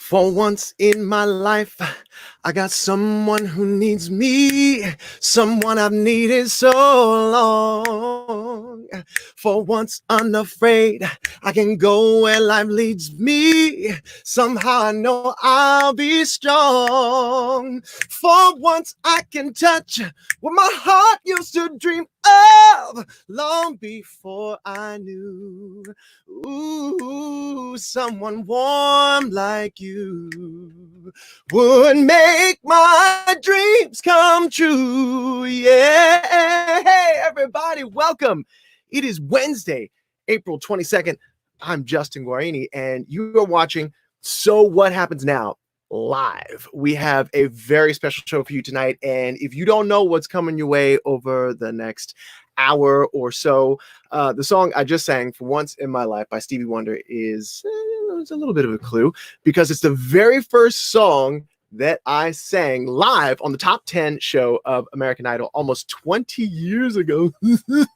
For once in my life, I got someone who needs me, someone I've needed so long. For once unafraid, I can go where life leads me. Somehow I know I'll be strong. For once I can touch what my heart used to dream of long before I knew. Ooh, someone warm like you would make my dreams come true. Yeah. Hey, everybody, welcome. It is Wednesday, April 22nd. I'm Justin Guarini, and you are watching So What Happens Now live. We have a very special show for you tonight, and if you don't know what's coming your way over the next hour or so, the song I just sang, For Once in My Life by Stevie Wonder, is it's a little bit of a clue because it's the very first song that I sang live on the top 10 show of American Idol almost 20 years ago. 20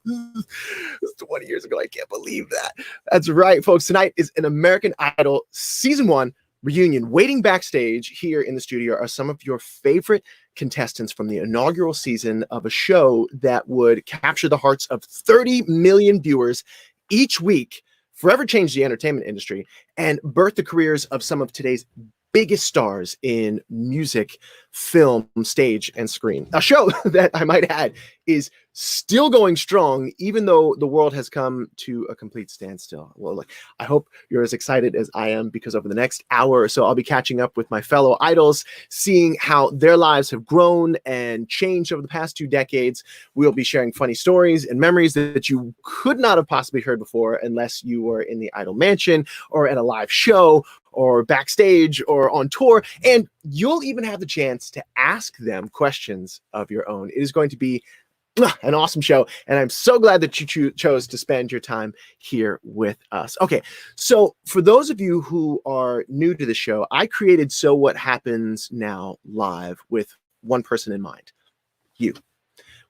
years ago. I can't believe that. That's right, folks. Tonight is an American Idol Season 1 reunion. Waiting backstage here in the studio are some of your favorite contestants from the inaugural season of a show that would capture the hearts of 30 million viewers each week, forever change the entertainment industry, and birth the careers of some of today's biggest stars in music, film, stage, and screen. A show that, I might add, is still going strong, even though the world has come to a complete standstill. Well, look, I hope you're as excited as I am, because over the next hour or so, I'll be catching up with my fellow idols, seeing how their lives have grown and changed over the past 2 decades. We'll be sharing funny stories and memories that you could not have possibly heard before unless you were in the Idol Mansion or at a live show or backstage or on tour, and you'll even have the chance to ask them questions of your own. It is going to be an awesome show, and I'm so glad that you chose to spend your time here with us. Okay, so for those of you who are new to the show, I created So What Happens Now live with one person in mind: you.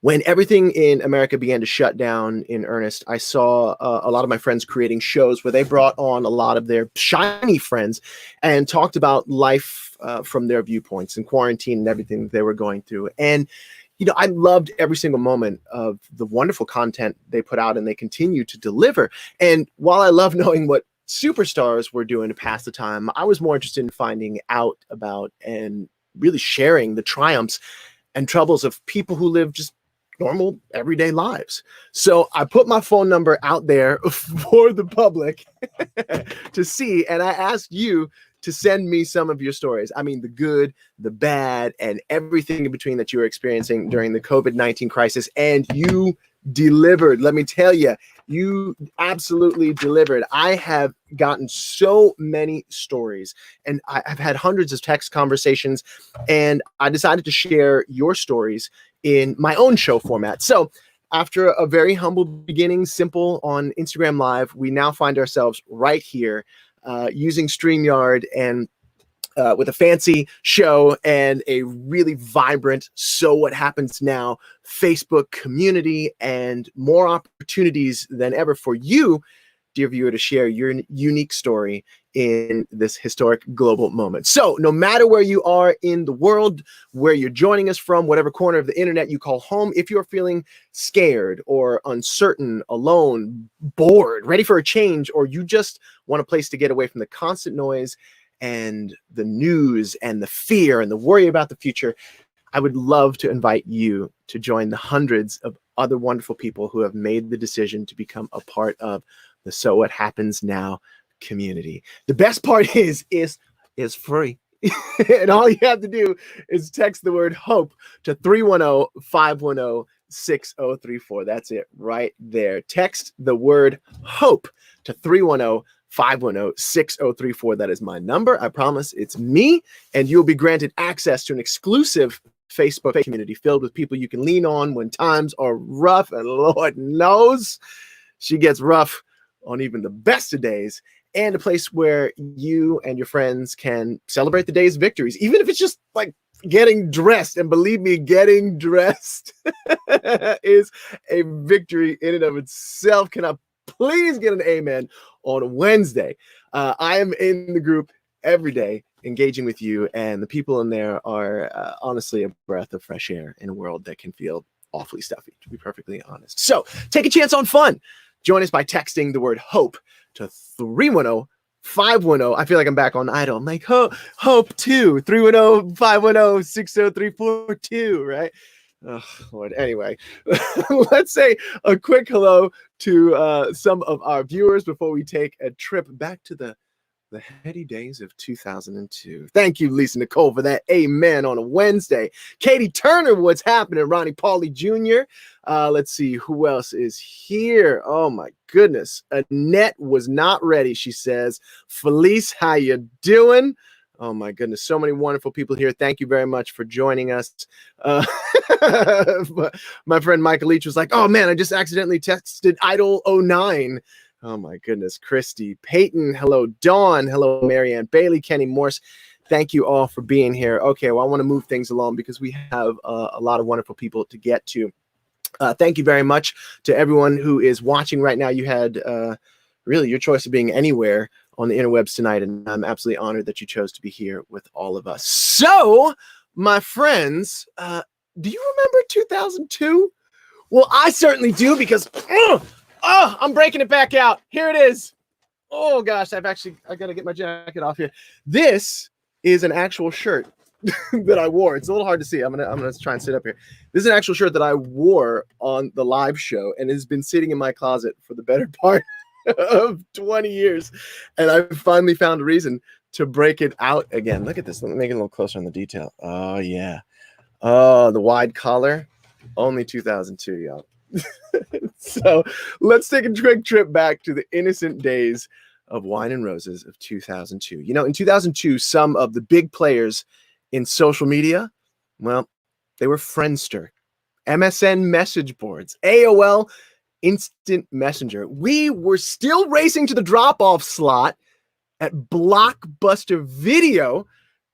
When everything in America began to shut down in earnest, I saw a lot of my friends creating shows where they brought on a lot of their shiny friends and talked about life from their viewpoints and quarantine and everything that they were going through. And, you know, I loved every single moment of the wonderful content they put out and they continue to deliver. And while I love knowing what superstars were doing to pass the time, I was more interested in finding out about and really sharing the triumphs and troubles of people who live just normal everyday lives. So I put my phone number out there for the public to see, and I asked you to send me some of your stories. I mean, the good, the bad, and everything in between that you were experiencing during the COVID-19 crisis, and you delivered. Let me tell you, you absolutely delivered. I have gotten so many stories, and I've had hundreds of text conversations, and I decided to share your stories in my own show format. So after a very humble beginning, simple on Instagram Live, we now find ourselves right here using StreamYard and with a fancy show and a really vibrant So What Happens Now Facebook community, and more opportunities than ever for you, dear viewer, to share your unique story in this historic global moment. So no matter where you are in the world, where you're joining us from, whatever corner of the internet you call home, if you're feeling scared or uncertain, alone, bored, ready for a change, or you just want a place to get away from the constant noise and the news and the fear and the worry about the future, I would love to invite you to join the hundreds of other wonderful people who have made the decision to become a part of the So What Happens Now community. The best part is free. And all you have to do is text the word HOPE to 310-510-6034. That's it right there. Text the word HOPE to 310-510-6034. That is my number. I promise it's me, and you'll be granted access to an exclusive Facebook community filled with people you can lean on when times are rough, and Lord knows she gets rough on even the best of days, and a place where you and your friends can celebrate the day's victories, even if it's just like getting dressed. And believe me, getting dressed is a victory in and of itself. Can I please get an amen on Wednesday? I am in the group every day engaging with you, and the people in there are honestly a breath of fresh air in a world that can feel awfully stuffy, to be perfectly honest. So take a chance on fun. Join us by texting the word HOPE to 310-510. I feel like I'm back on Idol. I'm like, HOPE 2, 310-510-60342, right? Oh, Lord. Anyway, let's say a quick hello to some of our viewers before we take a trip back to the heady days of 2002. Thank you, Lisa Nicole, for that amen on a Wednesday. Katie Turner, what's happening? Ronnie Pauly Jr. Let's see who else is here. Oh my goodness. Annette was not ready, she says. Felice, how you doing? Oh my goodness, so many wonderful people here. Thank you very much for joining us. My friend Michael Leach was like, oh man, I just accidentally texted Idol 09. Oh my goodness, Christy, Peyton, hello, Dawn, hello, Marianne Bailey, Kenny Morse. Thank you all for being here. Okay, well, I want to move things along because we have a lot of wonderful people to get to. Thank you very much to everyone who is watching right now. You had really your choice of being anywhere on the interwebs tonight, and I'm absolutely honored that you chose to be here with all of us. So, my friends, do you remember 2002? Well, I certainly do, because I'm breaking it back out. Here it is. Oh gosh, I gotta get my jacket off here. This is an actual shirt that I wore. It's a little hard to see. I'm gonna try and sit up here. This is an actual shirt that I wore on the live show, and has been sitting in my closet for the better part of 20 years. And I finally found a reason to break it out again. Look at this. Let me make it a little closer on the detail. Oh yeah. Oh, the wide collar. Only 2002, y'all. So let's take a quick trip back to the innocent days of Wine and Roses of 2002. You know, in 2002, some of the big players in social media, well, they were Friendster, MSN message boards, AOL Instant Messenger. We were still racing to the drop-off slot at Blockbuster Video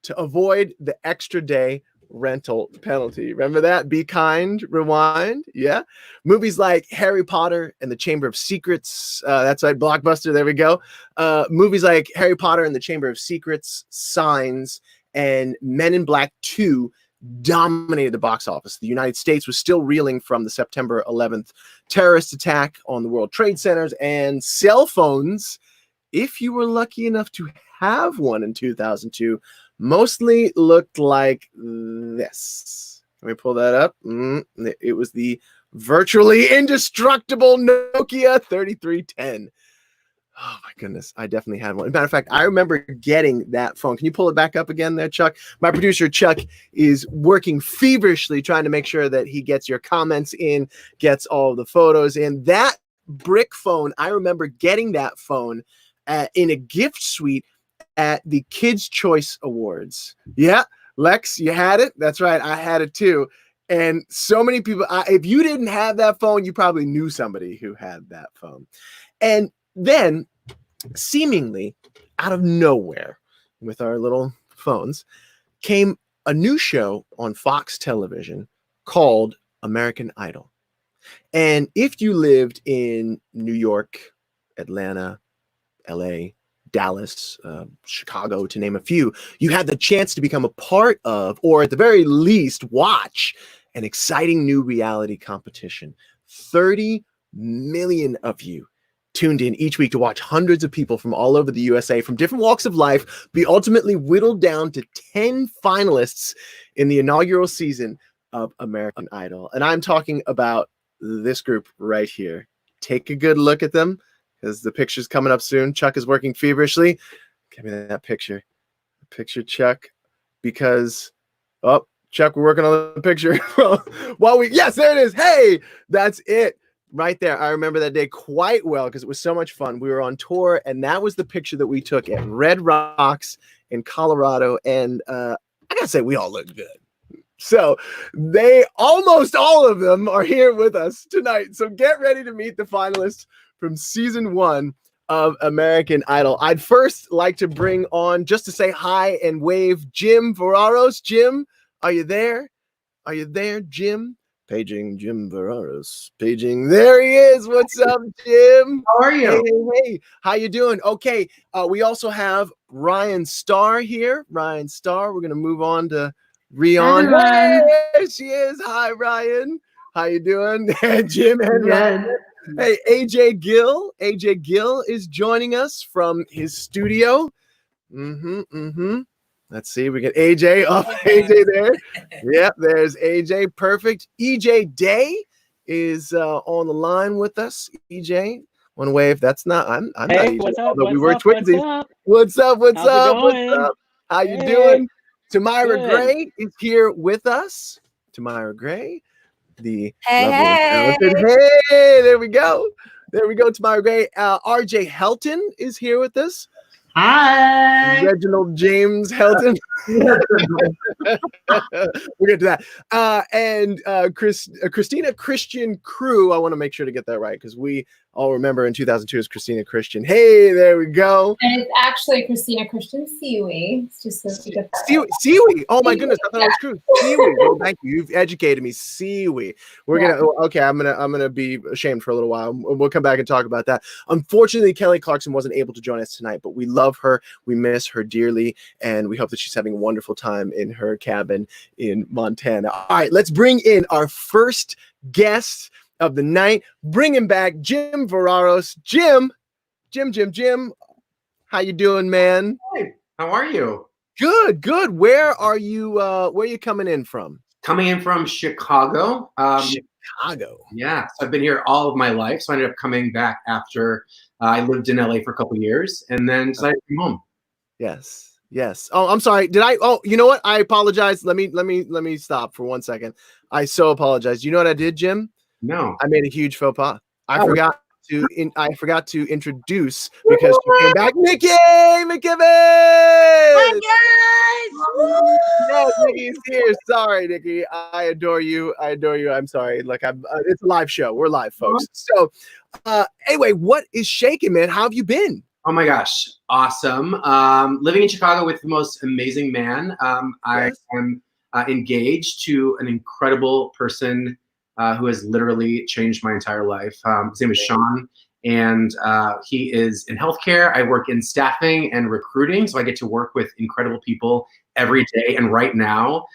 to avoid the extra day rental penalty. Remember that? Be Kind, Rewind. Yeah. Movies like Harry Potter and the Chamber of Secrets. That's right, Blockbuster. There we go. Movies like Harry Potter and the Chamber of Secrets, Signs, and Men in Black 2 dominated the box office. The United States was still reeling from the September 11th terrorist attack on the World Trade Centers, and cell phones, if you were lucky enough to have one in 2002, mostly looked like this. Let me pull that up. It was the virtually indestructible Nokia 3310. Oh my goodness, I definitely had one. As a matter of fact, I remember getting that phone. Can you pull it back up again there, Chuck? My producer, Chuck, is working feverishly trying to make sure that he gets your comments in, gets all the photos in. That brick phone, I remember getting that phone in a gift suite at the Kids' Choice Awards. Yeah, Lex, you had it? That's right, I had it too. And so many people, if you didn't have that phone, you probably knew somebody who had that phone. And then, seemingly out of nowhere, with our little phones, came a new show on Fox television called American Idol. And if you lived in New York, Atlanta, LA, Dallas, Chicago, to name a few, you had the chance to become a part of, or at the very least, watch an exciting new reality competition. 30 million of you tuned in each week to watch hundreds of people from all over the USA from different walks of life be ultimately whittled down to 10 finalists in the inaugural season of American Idol. And I'm talking about this group right here. Take a good look at them, because the picture's coming up soon. Chuck is working feverishly. Give me that picture. Picture, Chuck, because, oh, Chuck, we're working on the picture. Yes, there it is. Hey, that's it. Right there. I remember that day quite well because it was so much fun. We were on tour, and that was the picture that we took at Red Rocks in Colorado. And I gotta say, we all looked good. So almost all of them are here with us tonight. So get ready to meet the finalists from season 1 of American Idol. I'd first like to bring on, just to say hi and wave, Jim Ferraros. Jim, are you there? Are you there, Jim? Paging Jim Veraros. Paging. There he is. What's up, Jim? How are you? Hey. How you doing? Okay. We also have Ryan Starr here. Ryan Starr. We're gonna move on to Rion. There she is. Hi, Ryan. How you doing? Jim and Ryan. Hey, AJ Gill. AJ Gill is joining us from his studio. Let's see. We get AJ. Oh, AJ there. Yep, there's AJ. Perfect. EJ Day is on the line with us. EJ, one wave. That's not. I'm not EJ. What's up? Although we were twinsies. What's up? What's up? How you doing? Tamara Gray is here with us. Tamara Gray, the talented. Hey, there we go. There we go. Tamara Gray. RJ Helton is here with us. Hi, Reginald James Helton. We'll get to that. And Christina Christian Crew. I want to make sure to get that right because we all remember in 2002 as Christina Christian. Hey, there we go. And it's actually Christina Christian Seaweed. It's just so Seaweed. Oh my goodness, I thought it was true. Seaweed. Well, thank you. You've educated me. Seaweed. We're gonna. Okay, I'm gonna be ashamed for a little while. We'll come back and talk about that. Unfortunately, Kelly Clarkson wasn't able to join us tonight, but we love her. We miss her dearly, and we hope that she's having a wonderful time in her cabin in Montana. All right, let's bring in our first guest of the night. Bring him back, Jim Veraros. Jim. How you doing, man? Hey, how are you? Good. Where are you coming in from? Coming in from Chicago. Chicago. Yeah, so I've been here all of my life. So I ended up coming back after I lived in LA for a couple of years, and then decided to come home. Yes. Oh, I'm sorry. Did I? Oh, you know what? I apologize. Let me stop for 1 second. I so apologize. You know what I did, Jim? No. I made a huge faux pas. I forgot to introduce because she came back. Nikki McKibben! Hi guys! Yes, Nikki's here. Sorry, Nikki. I adore you. I'm sorry. It's a live show. We're live, folks. So, anyway, what is shaking, man? How have you been? Oh my gosh, awesome. Living in Chicago with the most amazing man. I am engaged to an incredible person who has literally changed my entire life. His name is Sean, and he is in healthcare. I work in staffing and recruiting, so I get to work with incredible people every day. And right now,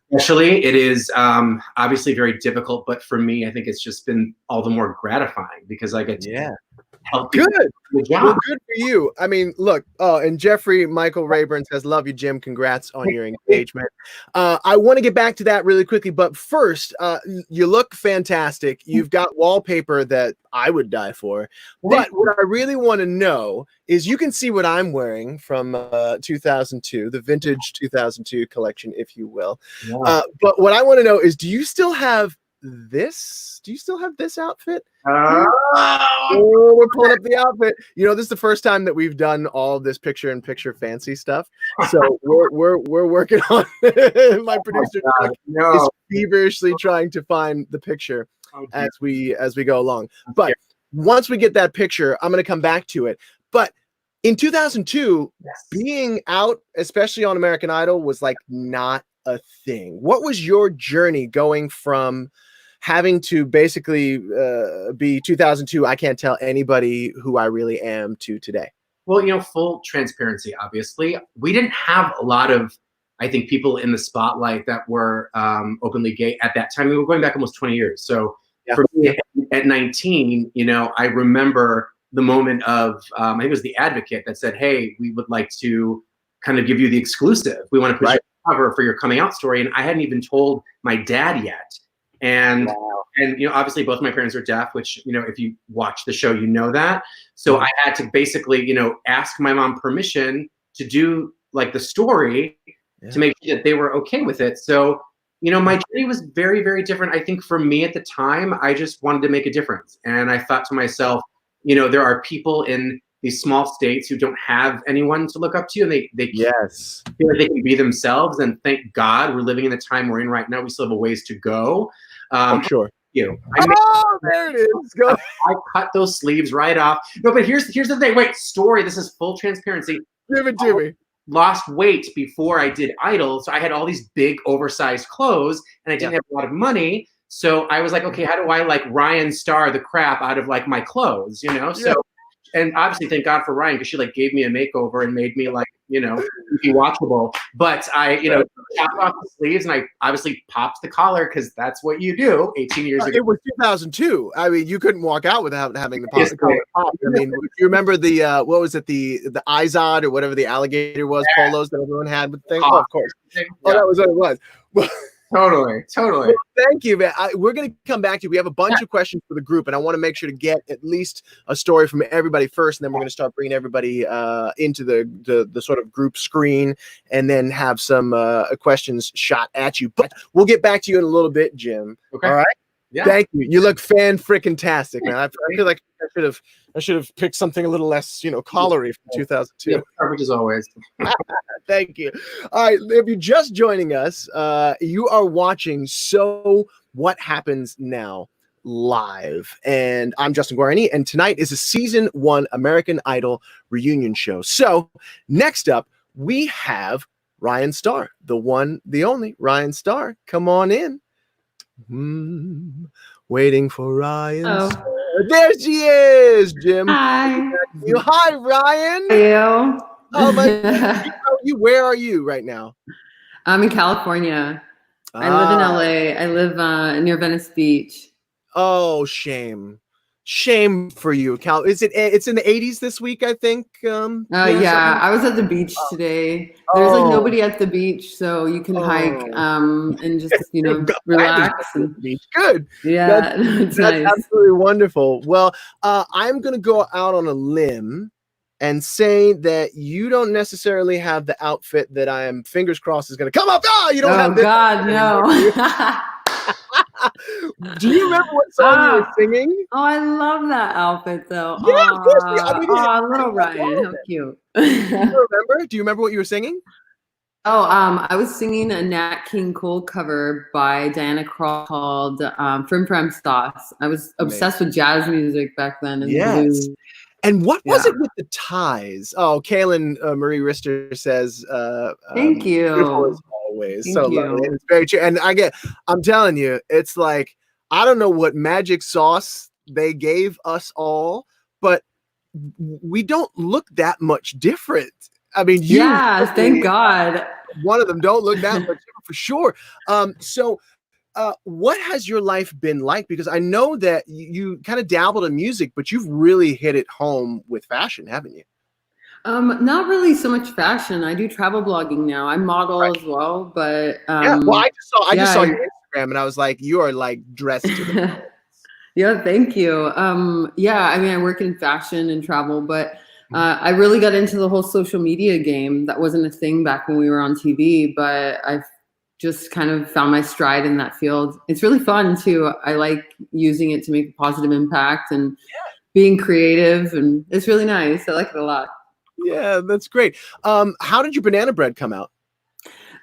especially, it is obviously very difficult, but for me, I think it's just been all the more gratifying because I get to help people. Good for you. I mean, look. Oh, and Jeffrey Michael Rayburn says, "Love you, Jim. Congrats on your engagement." I want to get back to that really quickly, but first, you look fantastic. You've got wallpaper that I would die for. But what I really want to know is, you can see what I'm wearing from 2002, the vintage 2002 collection, if you will. But what I want to know is, do you still have this? Do you still have this outfit? We're pulling up the outfit. You know, this is the first time that we've done all of this picture-in-picture fancy stuff. So we're working on my producer is feverishly trying to find the picture as we go along. But once we get that picture, I'm going to come back to it. But in 2002, being out, especially on American Idol, was like not a thing. What was your journey going from having to basically be 2002, I can't tell anybody who I really am, to today? Well, you know, full transparency, obviously. We didn't have a lot of, I think, people in the spotlight that were openly gay at that time. We were going back almost 20 years. So for me, at 19, you know, I remember the moment of, I think it was The Advocate that said, hey, we would like to kind of give you the exclusive. We want to put you on cover for your coming out story. And I hadn't even told my dad yet. And you know, obviously both my parents are deaf, which, you know, if you watch the show, you know that. So I had to basically, you know, ask my mom permission to do like the story to make sure that they were okay with it. So, you know, my journey was very, very different. I think for me at the time, I just wanted to make a difference. And I thought to myself, you know, there are people in these small states who don't have anyone to look up to, and they feel like they can be themselves. And thank God we're living in the time we're in right now. We still have a ways to go. Sure. You. There it is. Go. I cut those sleeves right off. No, but here's the thing. Wait, story. This is full transparency. Give it to me. Lost weight before I did Idol, so I had all these big oversized clothes, and I didn't have a lot of money. So I was like, okay, how do I like Ryan Star the crap out of like my clothes, you know? So, and obviously thank God for Ryan, because she like gave me a makeover and made me like, you know, be watchable. But I, you know, chopped off the sleeves and I obviously popped the collar because that's what you do 18 years ago. It was 2002. I mean, you couldn't walk out without having the collar popped. I mean, do you remember the what was it, the Izod or whatever the alligator was, polos that everyone had with things? Oh, of course. Oh, that was what it was. Well, Totally. well, thank you, man. We're going to come back to you. We have a bunch of questions for the group, and I want to make sure to get at least a story from everybody first, and then we're going to start bringing everybody into the sort of group screen, and then have some questions shot at you. But we'll get back to you in a little bit, Jim. Okay. All right. Yeah. Thank you. You look fan-frickin-tastic, man. I feel like I should have picked something a little less, collary from 2002. Yeah, coverage as always. Thank you. All right, if you're just joining us, you are watching So What Happens Now live, and I'm Justin Guarini, and tonight is a season 1 American Idol reunion show. So next up, we have Ryan Star, the one, the only Ryan Star. Come on in. Waiting for Ryan. Oh. There she is, Jim. Hi. Hi, Ryan. Hello. Oh my God. Where are you right now? I'm in California. I live in LA. I live near Venice Beach. Oh, shame. Shame for you, Cal. It's in the 80s this week, I think. Yeah, I was at the beach today. There's like nobody at the beach, so you can hike and just relax. Good. Yeah, that's nice. Absolutely wonderful. Well, I'm gonna go out on a limb and say that you don't necessarily have the outfit that I am fingers crossed is gonna come up. You don't have this. Oh God, no. Do you remember what song you were singing? Oh, I love that outfit though. Yeah, of course. Little Ryan, how cute. Do you remember what you were singing? I was singing a Nat King Cole cover by Diana Krall called Frim Fram Sauce. I was obsessed with jazz music back then. And blues. And what was it with the ties? Oh, Kaylin Marie Rister says, thank you. Beautiful as always. Thank so you. lovely. It's very true. And I'm telling you, it's like, I don't know what magic sauce they gave us all, but we don't look that much different. I mean, thank God. One of them don't look that much different for sure. What has your life been like? Because I know that you kind of dabbled in music, but you've really hit it home with fashion, haven't you? Not really so much fashion. I do travel blogging now. I model as well, but well, I just saw your Instagram, and I was like, you are like dressed to the Yeah, thank you. I mean, I work in fashion and travel, but I really got into the whole social media game. That wasn't a thing back when we were on TV, but I've just kind of found my stride in that field. It's really fun too. I like using it to make a positive impact and being creative, and it's really nice. I like it a lot. Yeah, that's great. How did your banana bread come out?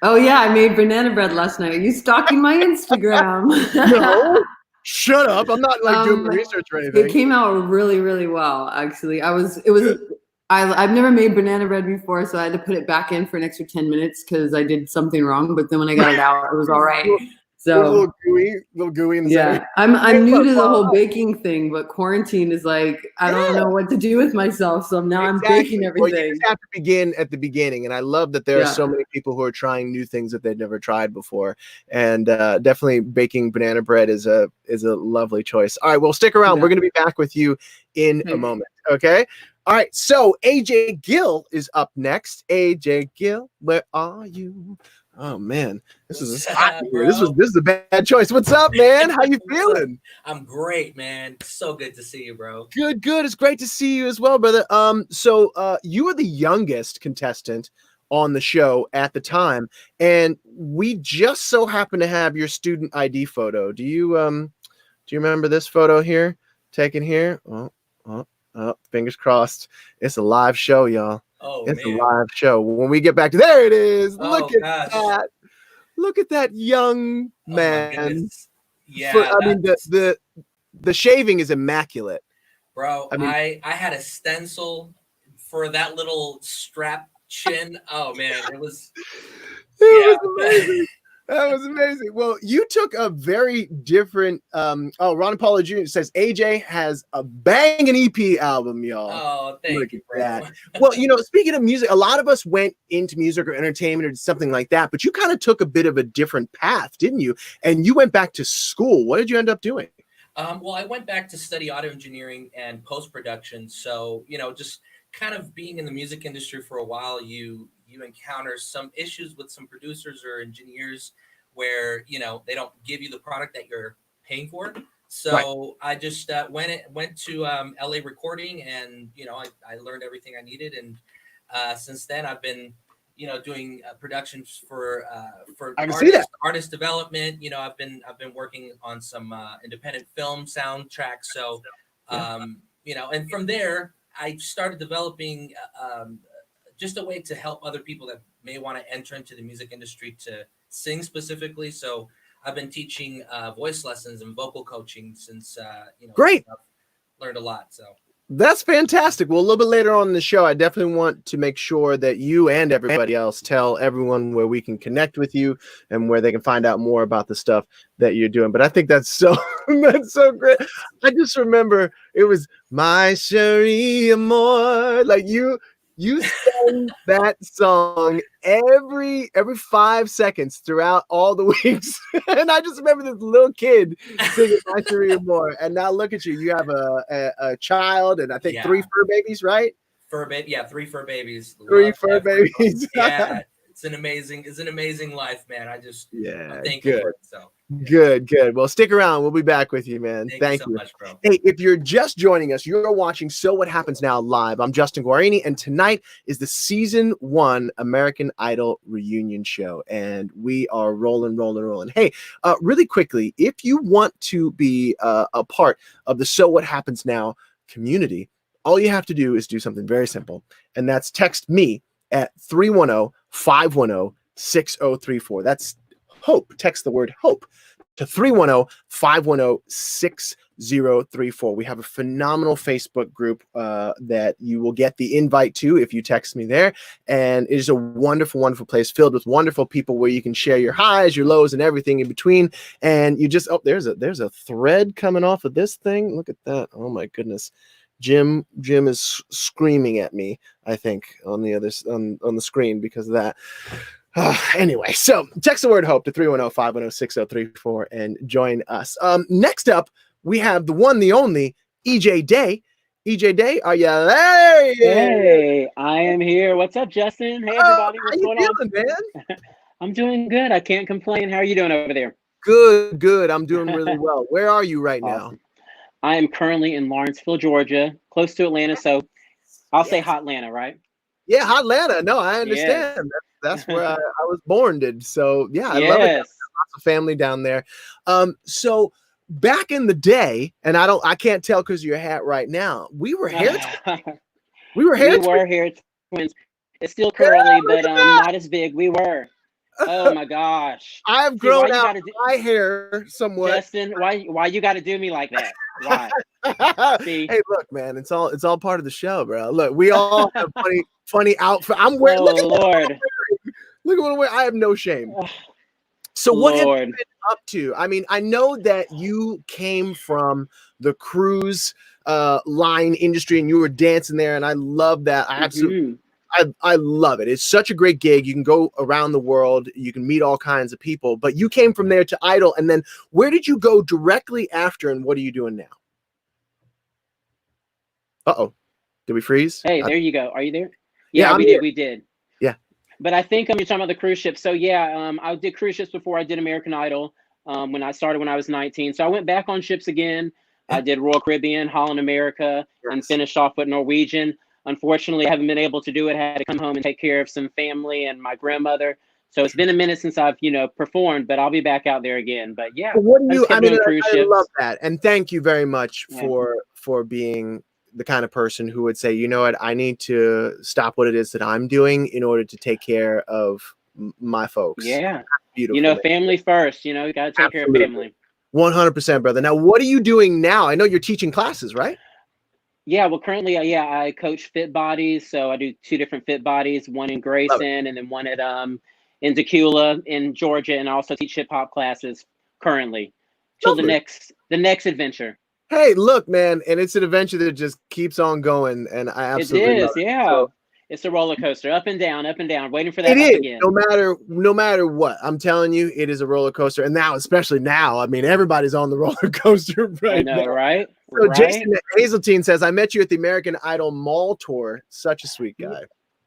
Oh yeah, I made banana bread last night. Are you stalking my Instagram? No, shut up. I'm not like doing research or anything. It came out really, really well, actually. I've never made banana bread before, so I had to put it back in for an extra 10 minutes because I did something wrong. But then when I got it out, it was all right. So a little gooey in the center. I'm new to the whole baking thing, but quarantine is like, I don't know what to do with myself. So now I'm baking everything. Well, you just have to begin at the beginning. And I love that there are so many people who are trying new things that they've never tried before. And definitely baking banana bread is a lovely choice. All right, well, stick around. We're going to be back with you in a moment. Okay. All right. So AJ Gill is up next. AJ Gill, where are you? Oh man, this is hot here. This is a bad choice. What's up, man? How you feeling? I'm great, man. So good to see you, bro. Good. It's great to see you as well, brother. So you were the youngest contestant on the show at the time, and we just so happen to have your student ID photo. Do you remember this photo here? Taken here? Oh, fingers crossed. It's a live show, y'all. Oh, it's man. a live show. When we get back to there, it is. Oh, Look at that. Look at that young man. Yeah. I mean, the shaving is immaculate. Bro, I had a stencil for that little strap chin. Oh man, it was was amazing. That was amazing. Well, you took a very different. Ron Paula Jr. says AJ has a banging EP album, y'all. Oh, thank Look you, at bro. that. Well, speaking of music, a lot of us went into music or entertainment or something like that, but you kind of took a bit of a different path, didn't you? And you went back to school. What did you end up doing? Well, I went back to study audio engineering and post production. So, just kind of being in the music industry for a while, you encounter some issues with some producers or engineers where they don't give you the product that you're paying for. So I just went to LA recording, and I learned everything I needed, and since then I've been doing productions for I can see that. artist development. I've been working on some independent film soundtracks. So and from there I started developing just a way to help other people that may want to enter into the music industry to sing specifically. So I've been teaching voice lessons and vocal coaching since Great. I've learned a lot. So That's fantastic. Well, a little bit later on in the show, I definitely want to make sure that you and everybody else tell everyone where we can connect with you and where they can find out more about the stuff that you're doing. But I think that's so great. I just remember it was my Cherie Amour. Like you sang that song every 5 seconds throughout all the weeks. And I just remember this little kid singing My Cherie Amour. And now look at you. You have a child and I think 3 fur babies, right? Fur baby, yeah, 3 fur babies. 3 fur babies. Yeah, it's an amazing life, man. I'm thankful for it. So Good. Well, stick around. We'll be back with you, man. Thank you so much, bro. Hey, if you're just joining us, you're watching So What Happens Now live. I'm Justin Guarini, and tonight is the season 1 American Idol reunion show, and we are rolling. Hey, really quickly, if you want to be a part of the So What Happens Now community, all you have to do is do something very simple, and that's text me at 310-510-6034. That's HOPE. Text the word HOPE to 310-510-6034. We have a phenomenal Facebook group that you will get the invite to if you text me there. And it is a wonderful place filled with wonderful people where you can share your highs, your lows, and everything in between. And you just, there's a thread coming off of this thing. Look at that. Oh my goodness. Jim is screaming at me, I think, on the screen because of that. Anyway, so text the word HOPE to 310-510-6034 and join us. Next up, we have the one, the only EJ Day. EJ Day, are you there? Hey, I am here. What's up, Justin? Hey, everybody. What's going on, man? I'm doing good. I can't complain. How are you doing over there? Good. I'm doing really well. Where are you right now? I am currently in Lawrenceville, Georgia, close to Atlanta. So I'll say hot Atlanta, right? Yeah, hot Atlanta. No, I understand. Yes. That's where I was born, So yeah, I love it. Lots of family down there. So back in the day, and I can't tell because of your hat right now. We were hair twins. We were hair twins. It's still curly, but not as big. We were. Oh my gosh! I've grown out my hair somewhat. Justin, why you got to do me like that? Why? Hey, look, man, it's all part of the show, bro. Look, we all have funny outfit. I'm wearing. Oh, look at Lord. Look at what I'm wearing. I have no shame. So what have you been up to? I mean, I know that you came from the cruise line industry and you were dancing there, and I love that. I absolutely. I love it. It's such a great gig. You can go around the world. You can meet all kinds of people. But you came from there to Idol, and then where did you go directly after, and what are you doing now? Uh-oh. Did we freeze? Hey, there you go. Are you there? Yeah, we did. Yeah. But I think you're talking about the cruise ship. So yeah, I did cruise ships before I did American Idol when I started when I was 19. So I went back on ships again. I did Royal Caribbean, Holland America, and finished off with Norwegian. Unfortunately, I haven't been able to do it. I had to come home and take care of some family and my grandmother. So it's been a minute since I've, performed, but I'll be back out there again. But yeah, what do you? I mean, I love that, and thank you very much for being the kind of person who would say, you know what, I need to stop what it is that I'm doing in order to take care of my folks. Yeah, beautiful. Family first. You got to take care of family. 100%, brother. Now, what are you doing now? I know you're teaching classes, right? Yeah, well, currently, I coach Fit Bodies. So I do 2 different Fit Bodies, one in Grayson and then one at in Decula in Georgia, and I also teach hip hop classes currently till the next adventure. Hey, look, man, and it's an adventure that just keeps on going, and I absolutely love it. Yeah. So, it's a roller coaster, up and down, waiting for that it up is. again. No matter what, I'm telling you, it is a roller coaster, and now, especially now, I mean, everybody's on the roller coaster right I know, now. right? So right? Jason Hazeltine says, "I met you at the American Idol Mall tour. Such a sweet guy."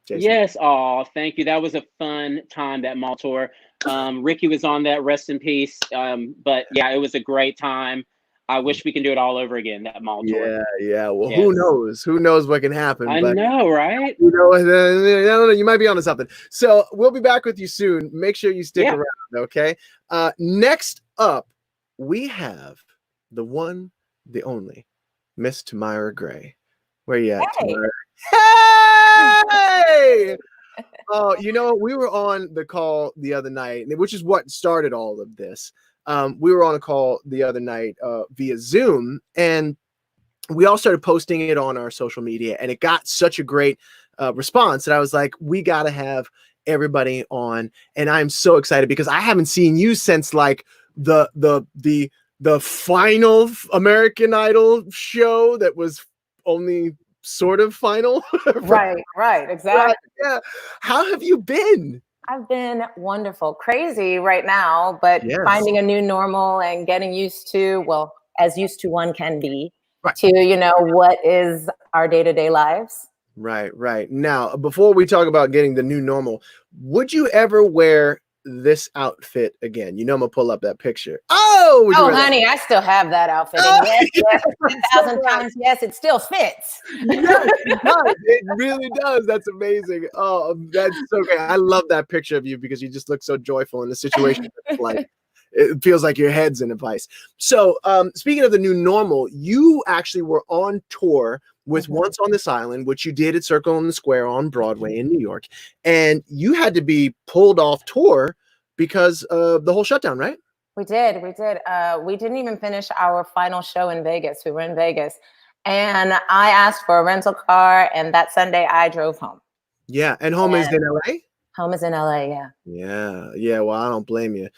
Jason. Yes. Oh, thank you. That was a fun time, that mall tour. Ricky was on that. Rest in peace. But yeah, it was a great time. I wish we can do it all over again, that mall tour. Yeah. Well, Yes. who knows? Who knows what can happen? I know, right? You know, I don't know. You might be onto something. So we'll be back with you soon. Make sure you stick around, okay? Next up, we have the one, the only, Miss Tamara Gray. Where you at, Tamara? Hey! Oh, you know, we were on the call the other night, which is what started all of this. We were on a call the other night via Zoom, and we all started posting it on our social media, and it got such a great response that I was like, we got to have everybody on. And I'm so excited because I haven't seen you since like the final American Idol show that was only sort of final. Right, exactly. Yeah. How have you been? I've been wonderful, crazy right now, but finding a new normal and getting used to, well, as used to one can be, to, you know, what is our day-to-day lives. Right. Now, before we talk about getting the new normal, would you ever wear this outfit again? You know, I'm gonna pull up that picture. Oh, honey, I still have that outfit. And yes, 1,000 times, yes, it still fits. Yes, it does. It really does. That's amazing. Oh, that's so great. I love that picture of you because you just look so joyful in the situation. Like, it feels like your head's in a vice. So, speaking of the new normal, you actually were on tour with Once on This Island, which you did at Circle in the Square on Broadway in New York, and you had to be pulled off tour because of the whole shutdown, right? We did. We didn't even finish our final show in Vegas. We were in Vegas, and I asked for a rental car, and that Sunday I drove home. Yeah, and home is in LA? Home is in LA, yeah. Yeah, well, I don't blame you.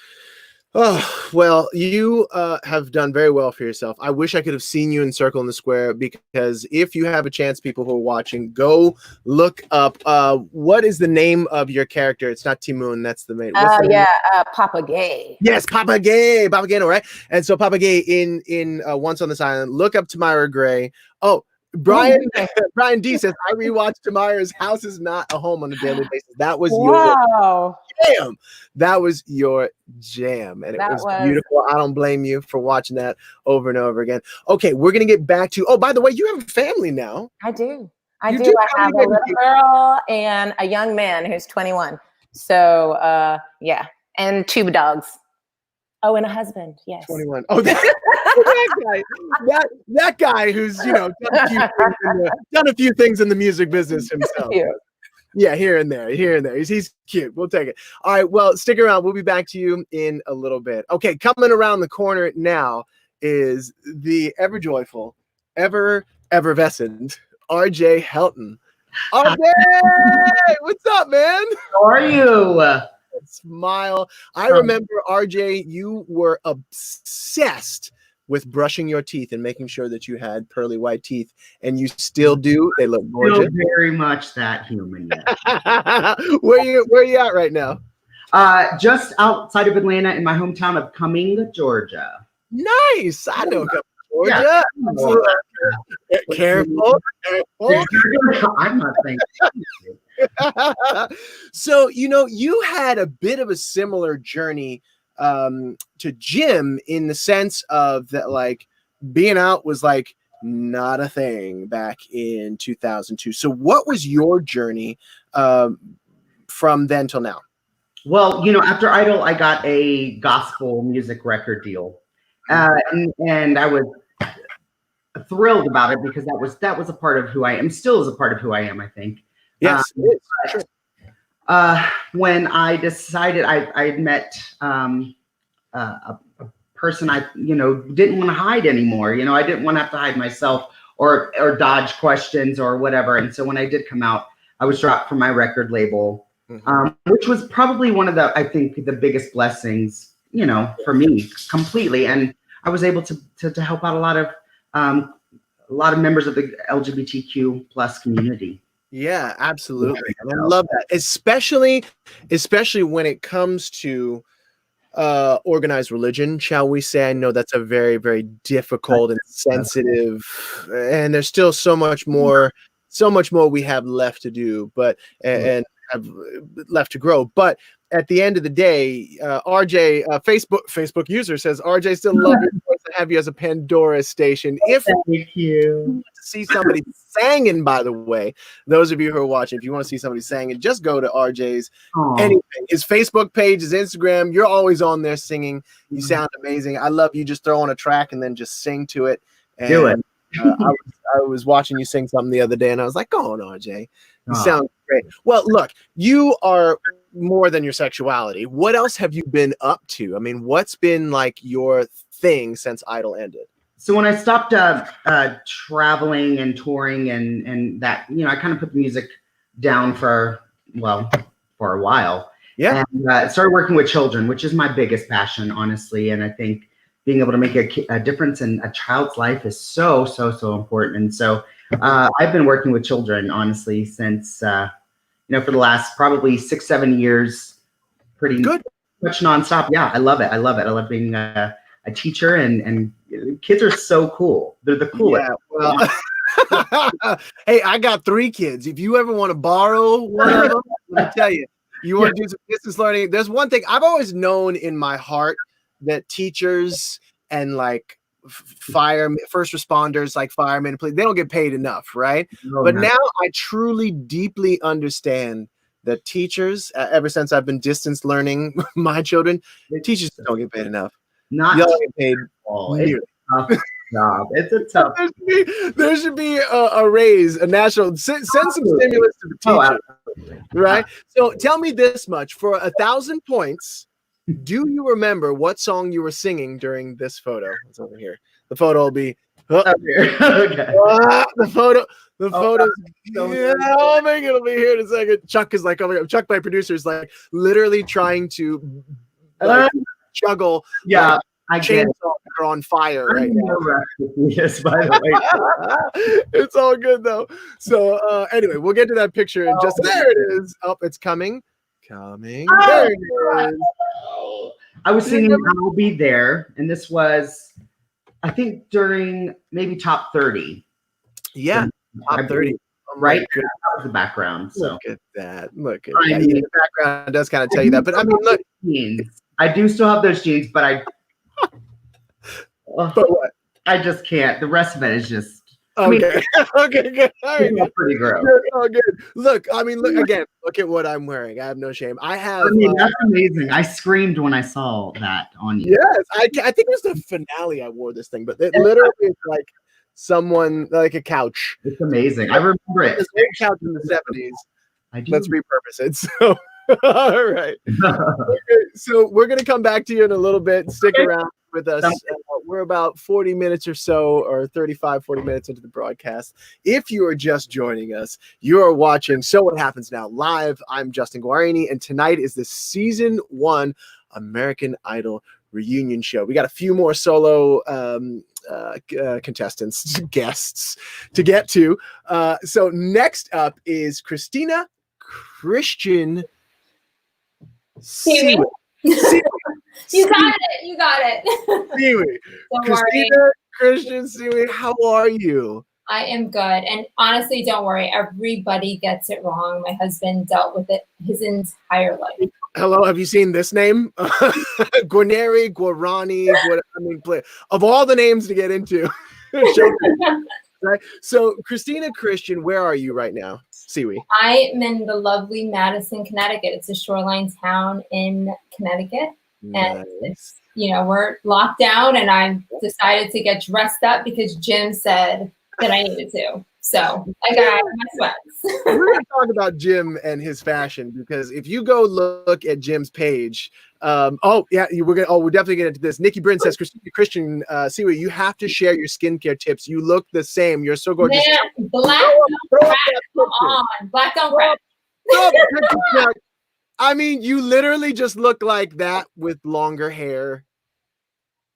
Oh, well, you have done very well for yourself. I wish I could have seen you in Circle in the Square, because if you have a chance, people who are watching, go look up. What is the name of your character? It's not Timoon. That's the main. Papa Gay. Yes, Papa Gay. Papa Gay, all right. And so Papa Gay in Once on This Island. Look up Tamara Gray. Oh, Brian D says, I rewatched Tamara's House Is Not a Home on a daily basis. That was your jam. That was your jam. And it was beautiful. I don't blame you for watching that over and over again. Okay, we're going to get back to, by the way, you have a family now. I do. I have a little girl and a young man who's 21. So, yeah. And 2 dogs. Oh, and a husband. Yes. 21. Oh, that guy who's, you know, done a few things in the music business himself. Yeah, here and there. He's cute. We'll take it. All right. Well, stick around. We'll be back to you in a little bit. Okay, coming around the corner now is the ever joyful, ever effervescent RJ Helton. RJ, what's up, man? How are you? Smile. I remember, RJ, you were obsessed with brushing your teeth and making sure that you had pearly white teeth, and you still do. They look gorgeous. Still very much that human. Yeah. Where you at right now? Just outside of Atlanta, in my hometown of Cumming, Georgia. Nice. I know Georgia. Yeah. Careful. I'm not saying. So, you know, you had a bit of a similar journey to Jim, in the sense of that, like, being out was like not a thing back in 2002. So what was your journey from then till now? Well, you know, after Idol, I got a gospel music record deal. And I was thrilled about it, because that was a part of who I am, still is a part of who I am, I think. Yes. When I decided, I met a person I, you know, didn't want to hide anymore. You know, I didn't want to have to hide myself or dodge questions or whatever. And so when I did come out, I was dropped from my record label. which was probably one of I think the biggest blessings, for me completely. And I was able to help out a lot of members of the LGBTQ plus community. Yeah, absolutely. And I love that, especially when it comes to organized religion, shall we say. I know that's a very, very difficult and sensitive, and there's still so much more we have left to do, and have left to grow. But at the end of the day, RJ, Facebook user says, RJ, still love your voice and have you as a Pandora station. Thank you. To see somebody singing, by the way, those of you who are watching, if you want to see somebody singing, just go to RJ's anything, his Facebook page, his Instagram. You're always on there singing. You sound amazing. I love you. Just throw on a track and then just sing to it. And, do it. I was watching you sing something the other day, and I was like, "Go on, RJ. You sound great." Well, look, you are more than your sexuality. What else have you been up to? I mean, what's been like your thing since Idol ended? So when I stopped traveling and touring and that, I kind of put the music down for a while. Yeah. And started working with children, which is my biggest passion, honestly. And I think being able to make a difference in a child's life is so, so, so important. And so I've been working with children, honestly, since, for the last probably 6-7 years, pretty good, much nonstop. Yeah, I love it. I love being a teacher, and kids are so cool. They're the coolest. Yeah, well, hey, I got 3 kids. If you ever want to borrow one of them, let me tell you, you want to do some distance learning. There's one thing I've always known in my heart, that teachers and like first responders, like firemen, they don't get paid enough, right? But now I truly, deeply understand that teachers, ever since I've been distance learning my children, teachers don't get paid enough. Y'all get paid. It's a tough job. It's a tough. There should be a raise, a national. Send some stimulus to the teachers, right? So tell me this much: for 1,000 points, do you remember what song you were singing during this photo? It's over here. The photo will be up here. Okay. The photo. I'll make it'll be here in a second. Chuck is like over here. Chuck, my producer, is like literally trying to juggle. Yeah, I chainsaws that are on fire right now. Yes, by the way. It's all good though. So anyway, we'll get to that picture in just. There it is. Oh, it's coming. There it is. I was singing I'll Be There, and this was, I think, during maybe top 30. Yeah, top 30. Right? That was the background. So look at that. Look at that. Yeah, the background does kind of tell you that. But I mean, look. I do still have those jeans, but but what? I just can't. The rest of it is just. Okay. Okay, good. All right. Pretty gross. Oh, good. Look, I mean, look again. Look at what I'm wearing. I have no shame. I have. I mean, that's amazing. I screamed when I saw that on you. Yes, I think it was the finale. I wore this thing, but it literally is like someone like a couch. It's amazing. I remember it. It's a big couch in the 70s. Let's repurpose it. So, all right. Okay, so we're gonna come back to you in a little bit. Stick around with us. We're about 40 minutes or so, or 35, 40 minutes into the broadcast. If you are just joining us, you are watching So What Happens Now Live. I'm Justin Guarini, and tonight is the season 1 American Idol reunion show. We got a few more solo contestants, guests to get to. So next up is Christina Christian. You got it. Siwi. Christina Christian Siwi, how are you? I am good. And honestly, don't worry. Everybody gets it wrong. My husband dealt with it his entire life. Hello, have you seen this name? Guarini, Guarini. Of all the names to get into. Right. So, Christina Christian, where are you right now? Siwi. I am in the lovely Madison, Connecticut. It's a shoreline town in Connecticut. Nice. And it's, we're locked down, and I decided to get dressed up because Jim said that I needed to. So I got my sweats. We're going to talk about Jim and his fashion, because if you go look at Jim's page, we're definitely get into this. Nikki Bryn says, Christian Siwi, you have to share your skincare tips. You look the same. You're so gorgeous. Man, black don't crack. Come on. Black don't crack. I mean, you literally just look like that with longer hair.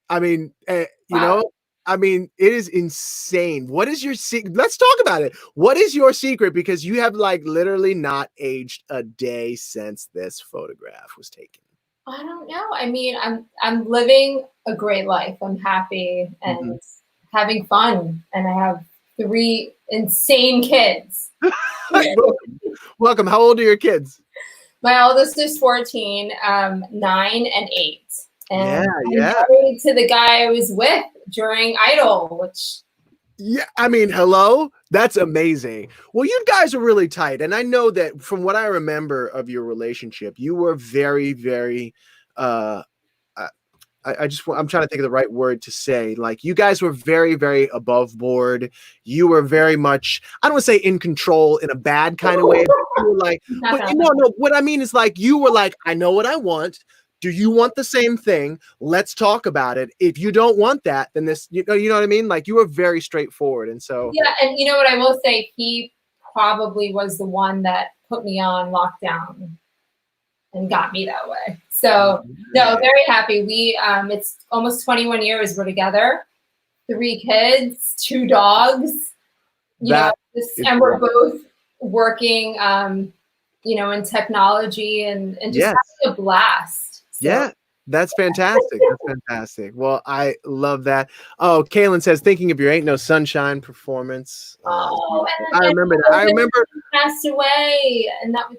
I mean, you know, I mean, it is insane. What is your secret? Let's talk about it. What is your secret? Because you have like literally not aged a day since this photograph was taken. I don't know. I mean, I'm living a great life. I'm happy and having fun, and I have 3 insane kids. Welcome. How old are your kids? My oldest is 14, 9 and 8. And I'm married to the guy I was with during Idol, which... Yeah, I mean, hello? That's amazing. Well, you guys are really tight. And I know that from what I remember of your relationship, you were very, very, I'm trying to think of the right word to say. Like, you guys were very, very above board. You were very much, I don't want to say in control in a bad kind of way. But you were like, but no, what I mean is like, you were like, I know what I want. Do you want the same thing? Let's talk about it. If you don't want that, then this, you know what I mean? Like, you were very straightforward. And so. Yeah. And you know what I will say? He probably was the one that put me on lockdown and got me that way. So no, very happy. We, it's almost 21 years we're together, 3 kids, 2 dogs, and we're both working, you know, in technology and just having a blast. So. Yeah, that's fantastic. That's fantastic. Well, I love that. Oh, Kaylin says, thinking of your Ain't No Sunshine performance. Oh, I remember that. I remember he passed away, and that was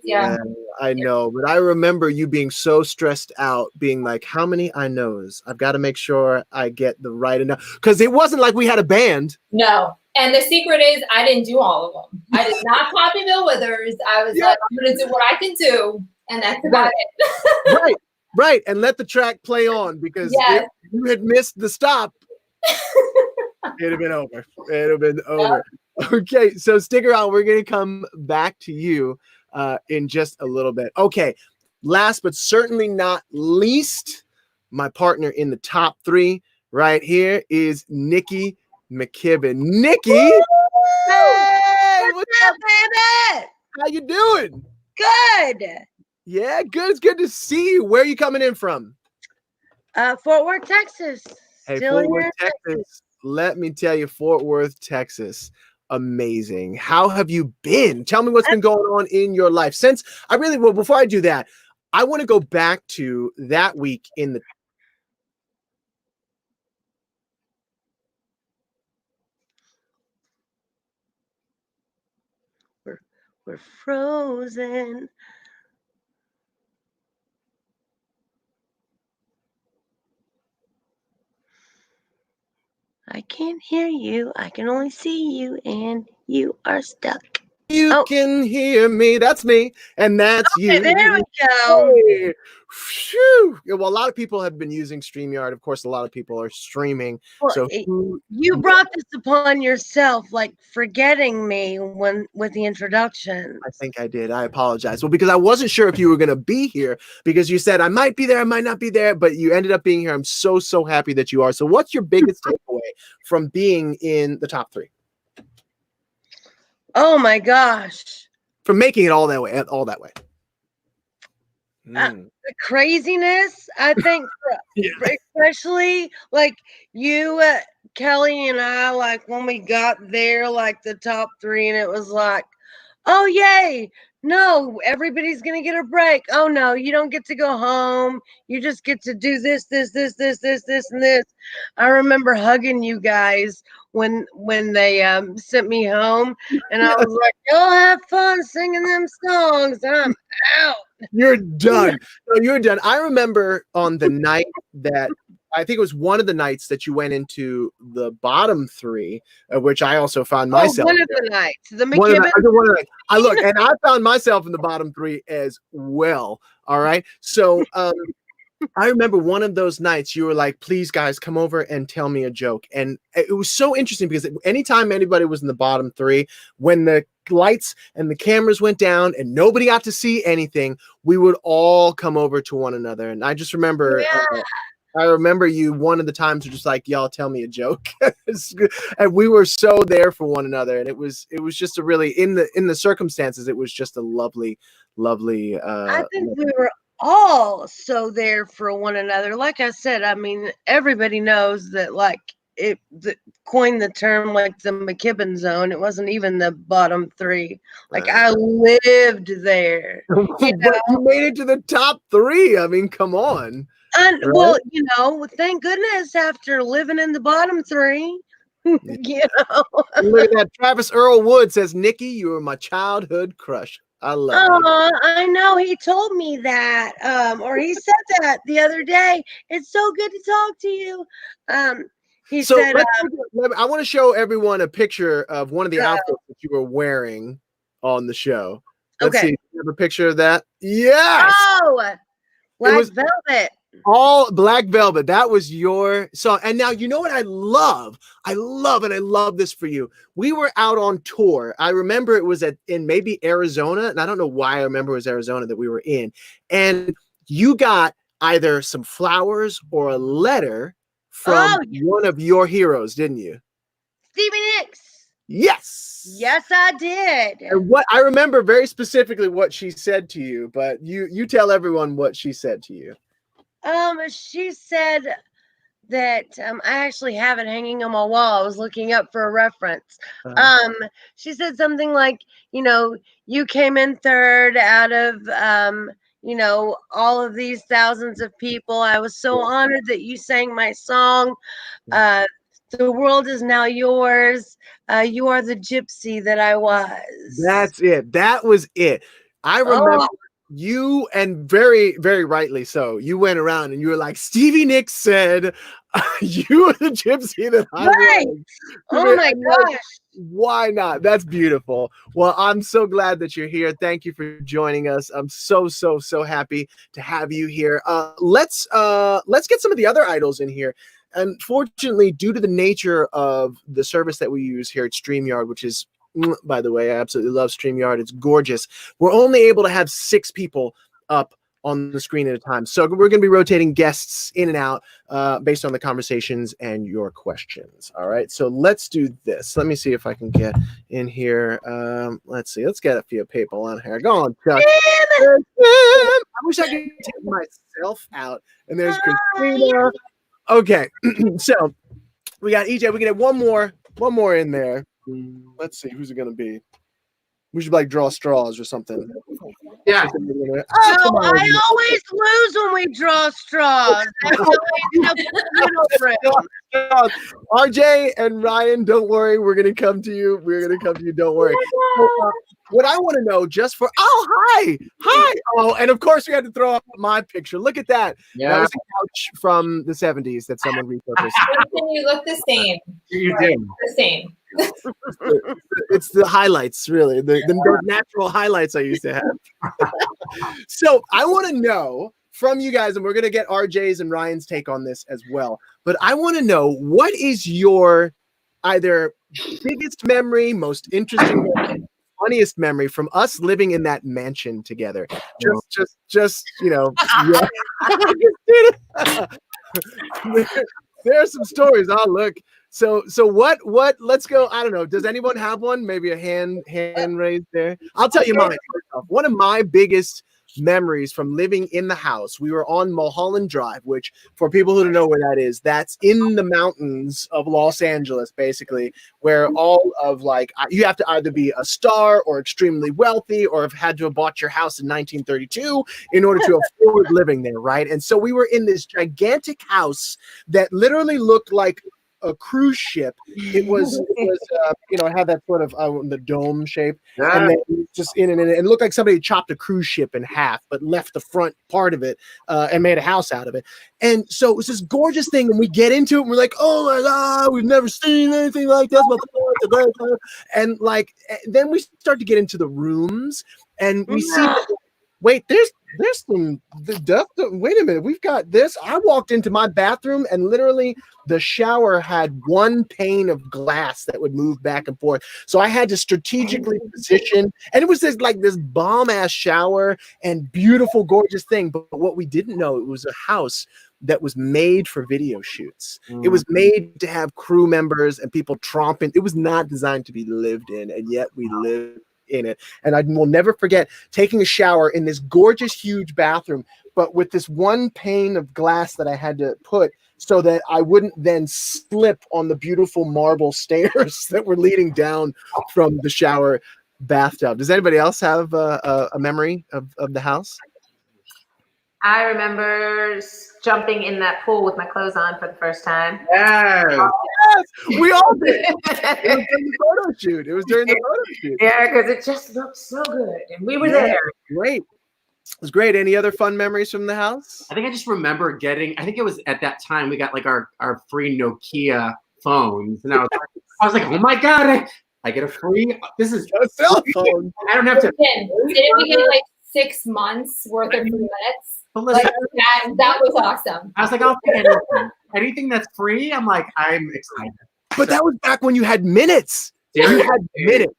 I know, but I remember you being so stressed out, being like, "How many I knows? I've got to make sure I get the right enough." Because it wasn't like we had a band. No, and the secret is I didn't do all of them. I did not copy Bill Withers. I was like, I'm going to do what I can do, and that's about it. Right, and let the track play on, because if you had missed the stop, it'd have been over. It'd have been over. Okay, so stick around. We're going to come back to you in just a little bit. Okay, last but certainly not least, my partner in the top 3 right here is Nikki McKibben. Nikki! Hey! What's up, baby? How you doing? Good. Yeah, good. It's good to see you. Where are you coming in from? Fort Worth, Texas. Hey, Fort Worth, Texas. Let me tell you, Fort Worth, Texas. Amazing. How have you been? Tell me what's been going on in your life. Since before I do that, I want to go back to that week in the We're frozen. I can't hear you. I can only see you, and you are stuck. You can hear me. That's me, and that's you. There we go. Hey. Phew. Well, a lot of people have been using StreamYard. Of course, a lot of people are streaming. Well, so you brought this upon yourself, like forgetting me with the introduction. I think I did. I apologize. Well, because I wasn't sure if you were going to be here, because you said I might be there, I might not be there, but you ended up being here. I'm so happy that you are. So what's your biggest takeaway from being in the top 3? Oh my gosh. From making it all that way. The craziness, I think, especially like you, Kelly, and I, like when we got there, like the top 3, and it was like, oh, yay. No, everybody's going to get a break. Oh, no, you don't get to go home. You just get to do this, and this. I remember hugging you guys when they sent me home, and I was like, y'all have fun singing them songs. I'm out. You're done. No, you're done. I remember on the night that I think it was one of the nights that you went into the bottom 3, which I also found myself. One of the nights. The one of the nights. I look, and I found myself in the bottom 3 as well. All right. So I remember one of those nights you were like, please guys, come over and tell me a joke. And it was so interesting because anytime anybody was in the bottom 3, when the lights and the cameras went down and nobody got to see anything, we would all come over to one another. And I just remember I remember you one of the times were just like, y'all tell me a joke. And we were so there for one another. And it was just a really, in the circumstances, it was just a lovely. I think we were all so there for one another. Like I said, I mean, everybody knows that like coined the term like the McKibben zone. It wasn't even the bottom three. Like I lived there. But you made it to the top 3. I mean, come on. And right? well, thank goodness after living in the bottom 3. Look at that. Travis Earl Wood says, Nikki, you were my childhood crush. I love it. Oh, I know. He told me that. Or he said that the other day. It's so good to talk to you. He said, I want to show everyone a picture of one of the outfits that you were wearing on the show. Let's see. You have a picture of that? Yes. Oh, Black Velvet. All Black Velvet. That was your song. And now, you know what I love? I love this for you. We were out on tour. I remember it was in maybe Arizona. And I don't know why I remember it was Arizona that we were in. And you got either some flowers or a letter from one of your heroes, didn't you? Stevie Nicks. Yes. Yes, I did. And what I remember very specifically what she said to you, but you tell everyone what she said to you. She said that I actually have it hanging on my wall. I was looking up for a reference. She said something like, you came in 3rd out of all of these thousands of people. I was so honored that you sang my song. The world is now yours. You are the gypsy that I was. That's it. That was it. I remember you, and very, very rightly so. You went around and you were like, Stevie Nicks said, you are the gypsy that I was. Oh my gosh. Why not? That's beautiful. Well, I'm so glad that you're here. Thank you for joining us. I'm so happy to have you here. Let's get some of the other idols in here. Unfortunately, due to the nature of the service that we use here at StreamYard, which is, by the way, I absolutely love StreamYard. It's gorgeous. We're only able to have 6 people up on the screen at a time. So we're going to be rotating guests in and out based on the conversations and your questions. All right. So let's do this. Let me see if I can get in here. Let's see. Let's get a few people on here. Go on, Chuck. I wish I could take myself out. And there's Christina. Okay. So we got EJ. We can have one more in there. Let's see, who's it gonna be? We should like draw straws or something. Yeah. I always lose when we draw straws. RJ and Ryan, don't worry. We're gonna come to you. Don't worry. What I want to know, just for hi. Oh, and of course we had to throw up my picture. Look at that. Yeah. That was a couch from the 70s that someone repurposed. You look the same. You do. The same. It's the highlights, really, the natural highlights I used to have. So I want to know from you guys, and we're going to get RJ's and Ryan's take on this as well, but I want to know, what is your either biggest memory, most interesting memory, funniest memory from us living in that mansion together? Just yeah. There are some stories. Look. So what? Let's go. I don't know. Does anyone have one? Maybe a hand raised there. I'll tell you mine. One of my biggest memories from living in the house. We were on Mulholland Drive, which, for people who don't know where that is, that's in the mountains of Los Angeles, basically, where all of you have to either be a star or extremely wealthy or have had to have bought your house in 1932 in order to afford living there, right? And so we were in this gigantic house that literally looked like a cruise ship. It was it had that sort of the dome shape, and then just in and it looked like somebody chopped a cruise ship in half, but left the front part of it and made a house out of it. And so it was this gorgeous thing, and we get into it, and we're like, oh my god, we've never seen anything like this before. And then we start to get into the rooms, and we see wait, there's some wait a minute, we've got this. I walked into my bathroom and literally the shower had one pane of glass that would move back and forth. So I had to strategically position, and it was this bomb ass shower and beautiful, gorgeous thing. But what we didn't know, it was a house that was made for video shoots. It was made to have crew members and people tromping. It was not designed to be lived in, and yet we lived in it. And I will never forget taking a shower in this gorgeous, huge bathroom, but with this one pane of glass that I had to put so that I wouldn't then slip on the beautiful marble stairs that were leading down from the shower bathtub. Does anybody else have a memory of the house? I remember jumping in that pool with my clothes on for the first time. Yes. Yes, we all did. It was during the photo shoot. It was during the photo shoot. Yeah, because it just looked so good, and we were there. Great. It was great. Any other fun memories from the house? I think I just remember getting, I think it was at that time we got like our free Nokia phones. And I was like, oh my God, I get a free, this is a cell phone. I don't have to. Didn't we get like 6 months worth of free minutes? Like, that was awesome. I was like, I'll take anything that's free. I'm like, I'm excited. But that was back when you had minutes. You had minutes.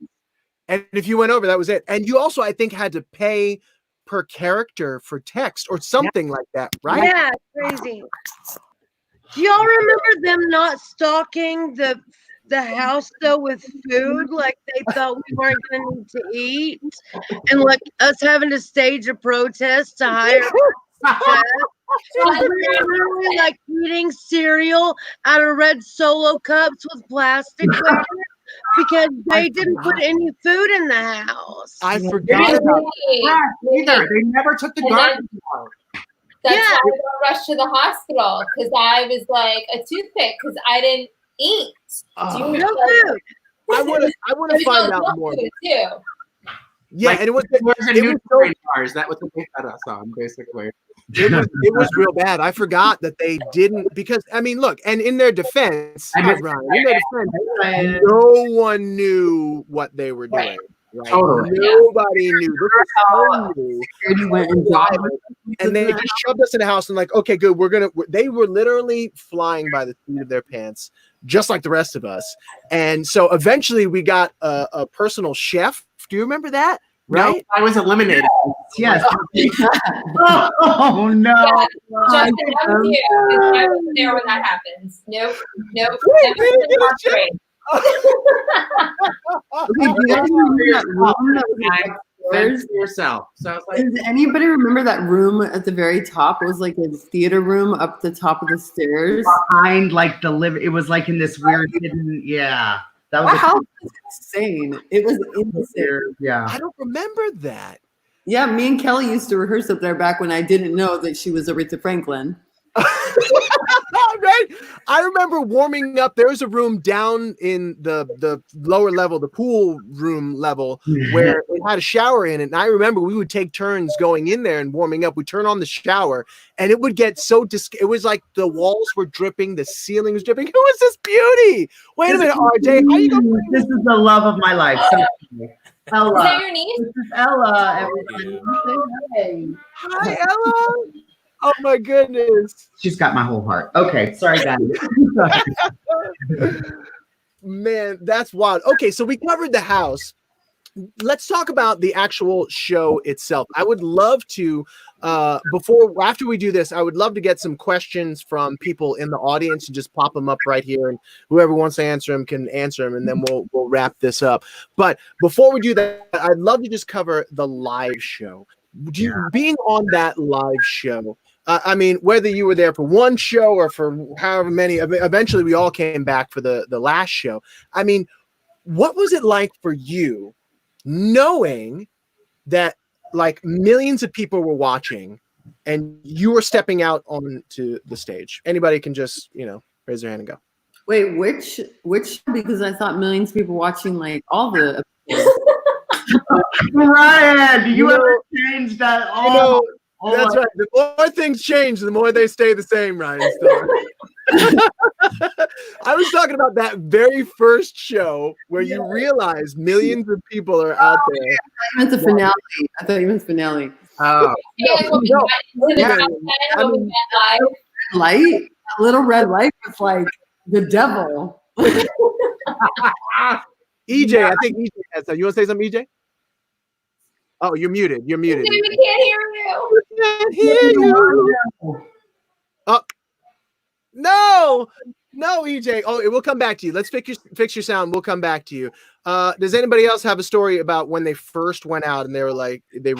And if you went over, that was it. And you also, I think, had to pay per character for text or something like that, right? Yeah, crazy. Do y'all remember them not stocking the house though with food? Like they thought we weren't gonna need to eat, and like us having to stage a protest to hire. Literally like eating cereal out of red Solo cups with plastic wrap because they didn't put any food in the house. I forgot about either. They never took the garbage out. That's why I got rushed to the hospital because I was like a toothpick because I didn't eat. No food. I want to find out more. Too. Yeah, like, and it was cars. That was what they fed us on, basically. It was real bad. I forgot that they didn't, because I mean, look, and in their defense, no one knew what they were doing. Right? Totally. Nobody knew. And they just shoved us in the house and like, okay, good. They were literally flying by the seat of their pants, just like the rest of us. And so eventually we got a personal chef. Do you remember that? Right? No, I was eliminated. Yes. Oh no! Yeah, Justin, I was there when that happens. Nope. Never yourself. So I was like, does anybody remember that room at the very top? It was like a theater room up the top of the stairs behind like the it was like in this weird hidden. Yeah, that was house was insane. It was insane. Yeah, I don't remember that. Yeah, me and Kelly used to rehearse up there back when I didn't know that she was Aretha Franklin. Right? I remember warming up. There was a room down in the lower level, the pool room level, where it had a shower in it. And I remember we would take turns going in there and warming up. We'd turn on the shower, and it would get so it was like the walls were dripping, the ceiling was dripping. Who is this beauty? Wait a minute, RJ. How you going? This is the love of my life. Ella. Is that your niece? This is Ella. Everybody. Hi, Ella. Oh my goodness. She's got my whole heart. Okay, sorry, Daddy. Man, that's wild. Okay, so we covered the house. Let's talk about the actual show itself. I would love to, after we do this, I would love to get some questions from people in the audience and just pop them up right here, and whoever wants to answer them can answer them, and then we'll wrap this up. But before we do that, I'd love to just cover the live show. Being on that live show, I mean, whether you were there for one show or for however many, eventually we all came back for the last show. I mean, what was it like for you knowing that like millions of people were watching and you were stepping out onto the stage? Anybody can just, raise their hand and go. Wait, which? Because I thought millions of people watching like all the Ryan, you ever changed that? That's right. The more things change, the more they stay the same, Ryan. I was talking about that very first show where you realize millions of people are out there. I thought you meant the finale. Oh. Light? A little red light was like the devil. EJ, I think EJ has that. You want to say something, EJ? Oh, you're muted. You're muted. We can't hear you. We can't hear you. Oh, No, EJ. Oh, it will come back to you. Let's fix your sound. We'll come back to you. Does anybody else have a story about when they first went out and they were like they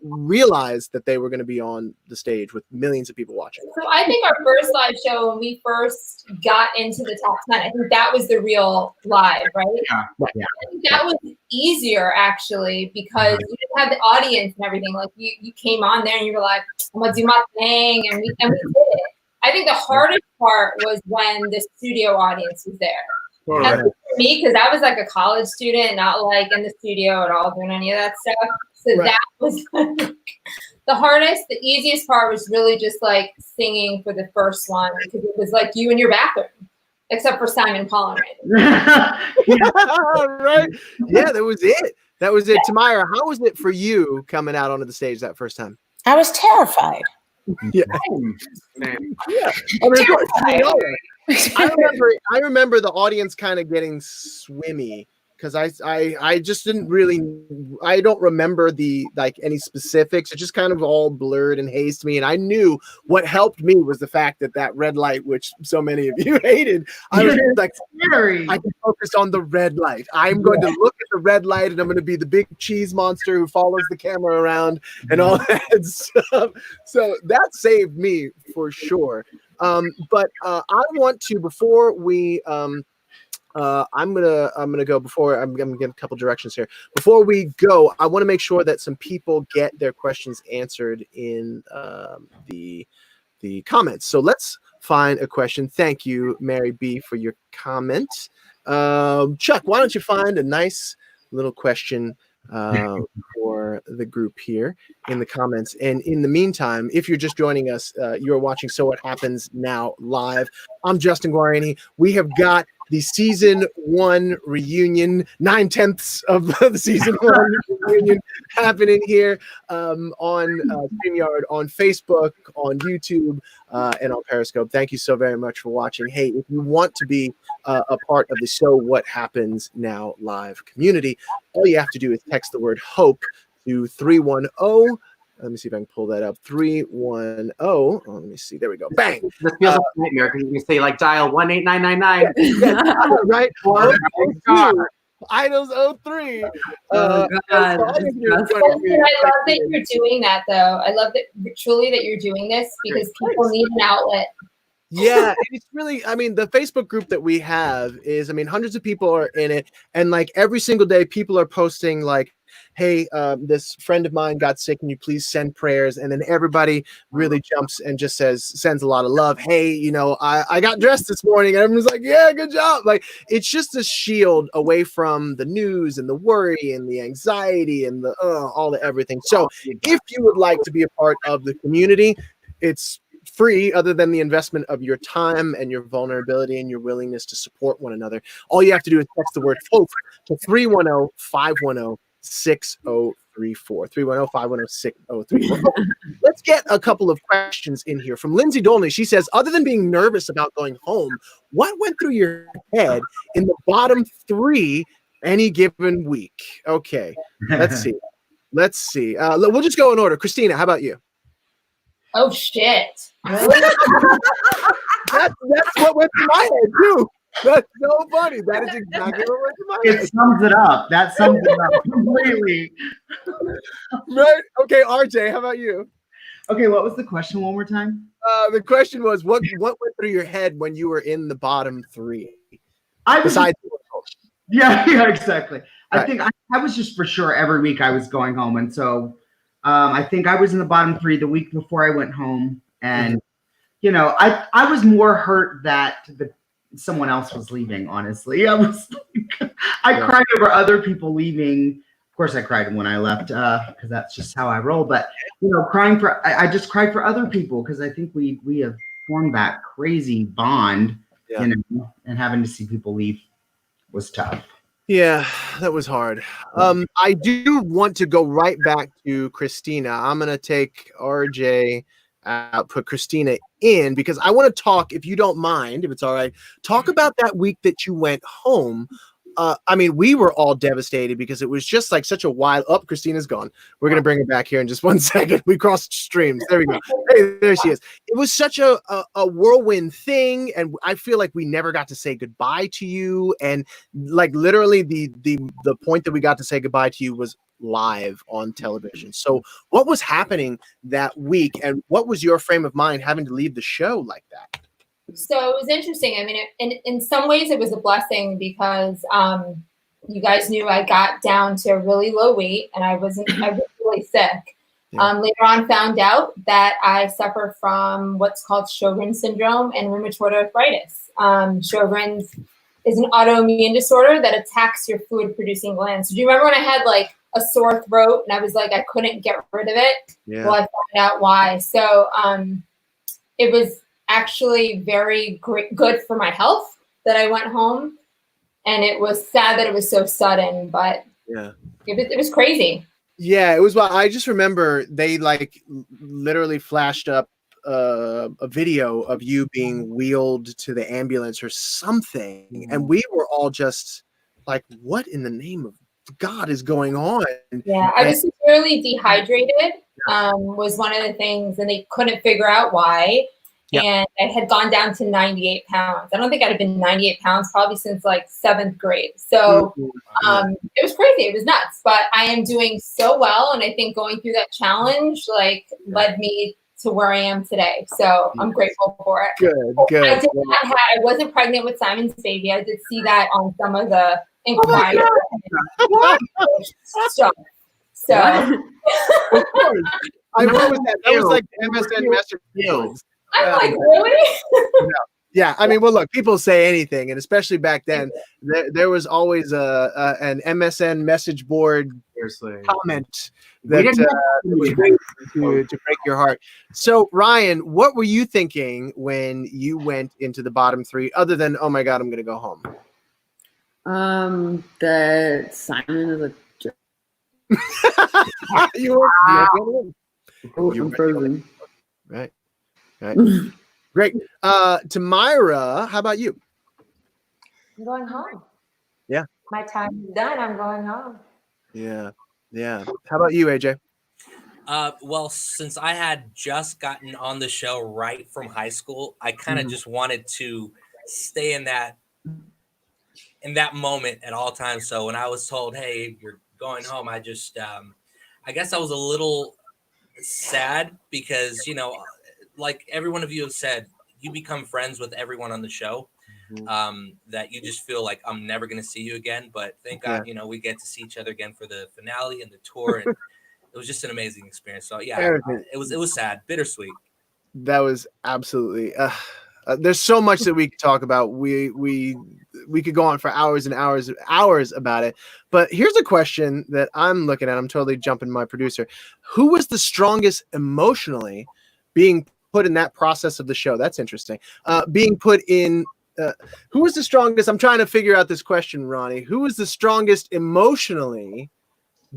realized that they were going to be on the stage with millions of people watching? So I think our first live show when we first got into the top 10, I think that was the real live, right? Yeah. I think that was easier actually because you didn't have the audience and everything. Like you came on there and you were like, I'm gonna do my thing, and we did it. I think the hardest part was when the studio audience was there. Right. For me, because I was like a college student, not like in the studio at all doing any of that stuff. So that was the hardest. The easiest part was really just like singing for the first one because it was like you in your bathroom, except for Simon Pollan. Right? Yeah, that was it. That was it. Tamara, how was it for you coming out onto the stage that first time? I was terrified. Yeah. Yeah. I remember the audience kind of getting swimmy because I just didn't really, I don't remember any specifics. It just kind of all blurred and hazed me. And I knew what helped me was the fact that red light, which so many of you hated, I was like, I can focus on the red light. I'm going to look at the red light and I'm going to be the big cheese monster who follows the camera around and all that stuff. So that saved me for sure. But I want to, before we, I'm gonna go before I'm gonna give a couple directions here. Before we go, I want to make sure that some people get their questions answered in the comments. So let's find a question. Thank you, Mary B, for your comment. Chuck, why don't you find a nice little question for the group here in the comments. And in the meantime, if you're just joining us, you're watching So What Happens Now live. I'm Justin Guarini. We have got the season 1 reunion, 9/10 of the season 1 reunion happening here on StreamYard, on Facebook, on YouTube, and on Periscope. Thank you so very much for watching. Hey, if you want to be a part of the So What Happens Now live community, all you have to do is text the word HOPE to 310. Let me see if I can pull that up. 310. Oh, let me see. There we go. Bang. This feels like a nightmare because you can say like dial 18999. Right. Idols 03. Oh, God. I love that you're doing that, though. I love that truly that you're doing this because people need an outlet. Yeah, and it's really, I mean, the Facebook group that we have is, I mean, hundreds of people are in it, and like every single day people are posting like, hey, this friend of mine got sick, can you please send prayers? And then everybody really jumps and just sends a lot of love. Hey, you know, I got dressed this morning, and everyone's like, yeah, good job. Like, it's just a shield away from the news and the worry and the anxiety and the all the everything. So if you would like to be a part of the community, it's free other than the investment of your time and your vulnerability and your willingness to support one another. All you have to do is text the word HOPE to 310-510-6034. 310-510-6034. Let's get a couple of questions in here from Lindsay Dolney. She says, other than being nervous about going home, what went through your head in the bottom 3 any given week? Okay, let's see. We'll just go in order. Christina, how about you? Oh shit! Really? that's what went through my head too. That's so funny. That is exactly what went through my head. It sums it up. That sums it up completely. Right? Okay, RJ, how about you? Okay, what was the question one more time? The question was, what went through your head when you were in the bottom 3? Yeah, exactly. Right. I think I was just for sure every week I was going home, and so I think I was in the bottom 3 the week before I went home, and you know, I was more hurt that someone else was leaving. Honestly, I cried over other people leaving. Of course, I cried when I left because that's just how I roll. But you know, I just cried for other people because I think we have formed that crazy bond, you know, and having to see people leave was tough. Yeah, that was hard. I do want to go right back to Christina. I'm going to take RJ out, put Christina in, because I want to talk, if you don't mind, if it's all right, talk about that week that you went home. I mean, we were all devastated because it was just like such a wild. Oh, Christina's gone. We're gonna bring her back here in just 1 second. We crossed streams. There we go. Hey, there she is. It was such a whirlwind thing, and I feel like we never got to say goodbye to you. And like literally, the point that we got to say goodbye to you was live on television. So, what was happening that week, and what was your frame of mind having to leave the show like that? So it was interesting. I mean, in some ways it was a blessing because you guys knew I got down to a really low weight and I was really sick. Yeah. Later on found out that I suffer from what's called Sjogren's syndrome and rheumatoid arthritis. Sjogren's is an autoimmune disorder that attacks your fluid producing glands. So do you remember when I had like a sore throat and I was like, I couldn't get rid of it? Yeah. Well, I found out why. So it was actually very good for my health that I went home, and it was sad that it was so sudden, but yeah, it was crazy. Yeah, it was. Well, I just remember they like literally flashed up a video of you being wheeled to the ambulance or something, and we were all just like, "What in the name of God is going on?" Yeah, I was severely dehydrated. Was one of the things, and they couldn't figure out why. Yep. And I had gone down to 98 pounds. I don't think I'd have been 98 pounds probably since like 7th grade. So it was crazy. It was nuts. But I am doing so well. And I think going through that challenge like led me to where I am today. So I'm grateful for it. Good. I wasn't pregnant with Simon's baby. I did see that on some of the inquiries. stuff. So of course. What was that? That was like MSN message. I'm like, really? Yeah, I mean, well, look, people say anything, and especially back then, there was always an MSN message board comment that was great to break your heart. So, Ryan, what were you thinking when you went into the bottom 3, other than, oh my God, I'm going to go home? That Simon is a jerk. I'm frozen. Right. Great. Tamira, how about you? I'm going home. Yeah. My time is done. I'm going home. Yeah. How about you, AJ? Well, since I had just gotten on the show right from high school, I kind of just wanted to stay in that moment at all times. So when I was told, "Hey, you're going home," I just, I guess I was a little sad because, like every one of you have said, you become friends with everyone on the show, that you just feel like I'm never going to see you again. But thank God, we get to see each other again for the finale and the tour. And it was just an amazing experience. So yeah, it was sad, bittersweet. That was absolutely, there's so much that we could talk about. We could go on for hours and hours about it. But here's a question that I'm looking at. I'm totally jumping my producer. Who was the strongest emotionally being put in that process of the show? That's interesting. Being put in, who was the strongest? I'm trying to figure out this question, Ronnie. Who was the strongest emotionally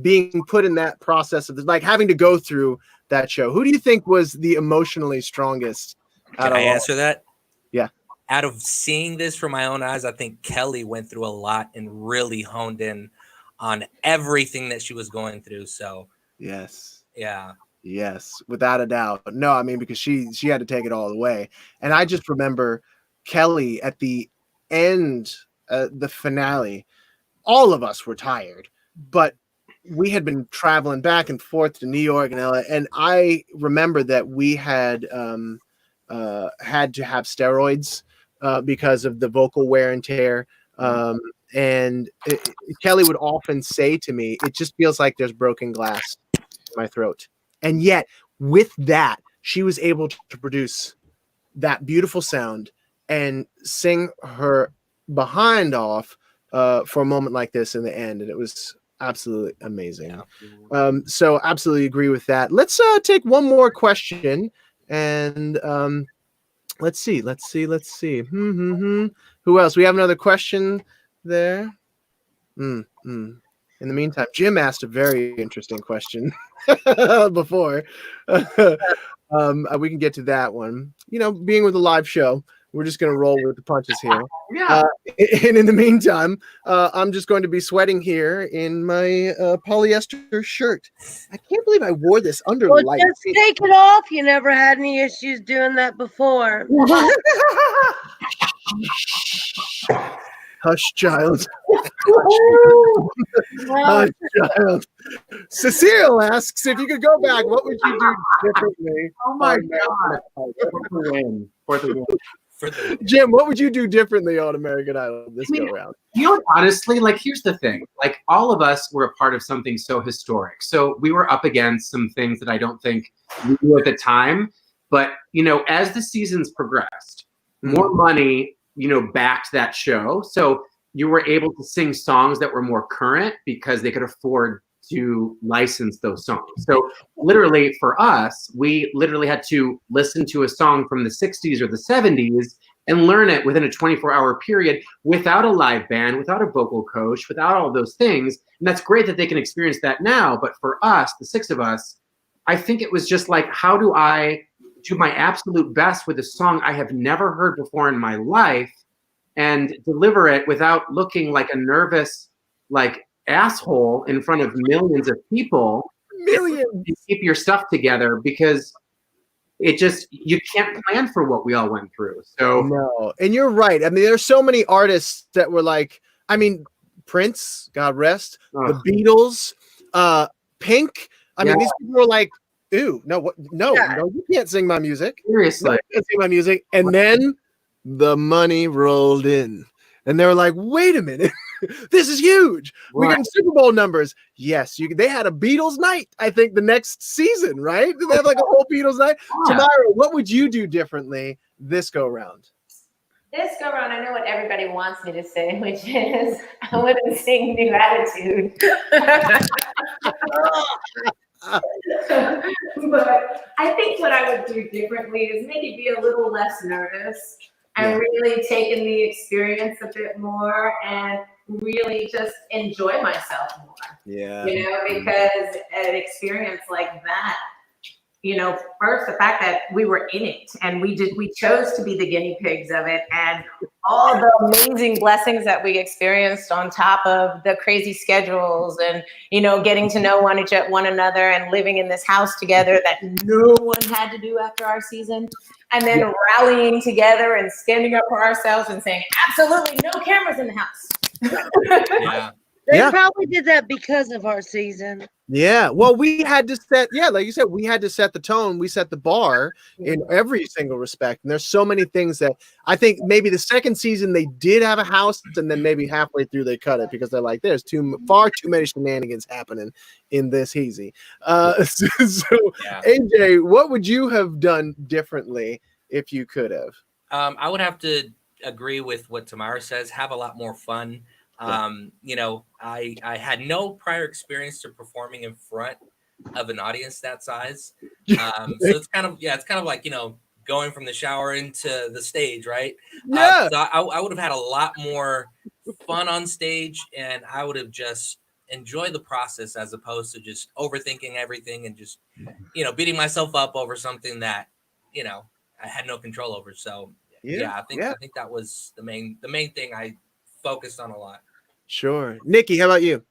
being put in that process of like having to go through that show? Who do you think was the emotionally strongest? Can I answer that? Yeah. Out of seeing this from my own eyes, I think Kelly went through a lot and really honed in on everything that she was going through. So yes. Yeah. Yes, without a doubt. No, I mean, because she had to take it all away. And I just remember Kelly at the end, the finale, all of us were tired, but we had been traveling back and forth to New York and LA. And I remember that we had had to have steroids because of the vocal wear and tear. Kelly would often say to me, "It just feels like there's broken glass in my throat." And yet, with that, she was able to produce that beautiful sound and sing her behind off for a moment like this in the end. And it was absolutely amazing. Yeah. So absolutely agree with that. Let's take one more question. And let's see. Who else? We have another question there. In the meantime, Jim asked a very interesting question before. We can get to that one. Being with a live show, we're just going to roll with the punches here. Yeah. And in the meantime, I'm just going to be sweating here in my polyester shirt. I can't believe I wore this under Well, light. just take it off. You never had any issues doing that before. Hush, child. Hush, child. Cecile asks if you could go back, what would you do differently? Oh my God. For the win. Jim, what would you do differently on American Idol this go around? You know, honestly, like, here's the thing. Like, all of us were a part of something so historic. So we were up against some things that I don't think we knew at the time. But, you know, as the seasons progressed, more money, you know, backed that show. So you were able to sing songs that were more current because they could afford to license those songs. So literally for us, we literally had to listen to a song from the 60s or the 70s and learn it within a 24-hour period without a live band, without a vocal coach, without all those things. And that's great that they can experience that now. But for us, the six of us, I think it was just like, how do I do my absolute best with a song I have never heard before in my life and deliver it without looking like a nervous, like, asshole in front of millions of people. Millions. You keep your stuff together because it just, you can't plan for what we all went through. So no, and you're right. I mean, there's so many artists that were like, I mean, Prince, God rest, the Beatles, Pink. I mean, these people were like, "Ew, no, no, you can't sing my music. Seriously, no, you can't sing my music." And then the money rolled in, and they were like, "Wait a minute." This is huge. We're getting Super Bowl numbers. Yes, they had a Beatles night, I think, the next season, right? Did they have like a whole Beatles night? Tamara, what would you do differently this go round? This go round, I know what everybody wants me to say, which is I wouldn't sing New Attitude. But I think what I would do differently is maybe be a little less nervous and really taking the experience a bit more and really just enjoy myself more. Yeah. You know, because an experience like that, you know, first the fact that we were in it and we chose to be the guinea pigs of it, and all the amazing blessings that we experienced on top of the crazy schedules and, you know, getting to know one another and living in this house together that no one had to do after our season. And then rallying together and standing up for ourselves and saying, absolutely no cameras in the house. They probably did that because of our season. Yeah. Well, we had to set, like you said, we had to set the tone. We set the bar in every single respect. And there's so many things that I think maybe the second season they did have a house, and then maybe halfway through they cut it because they're like, there's far too many shenanigans happening in this hazy. AJ, what would you have done differently if you could have? I would have to agree with what Tamara says, have a lot more fun. You know, I had no prior experience to performing in front of an audience that size. So it's kind of like, you know, going from the shower into the stage, right? So I would have had a lot more fun on stage, and I would have just enjoyed the process as opposed to just overthinking everything and just, you know, beating myself up over something that, you know, I had no control over. So I think that was the main thing I focused on a lot. Sure. Nikki, how about you?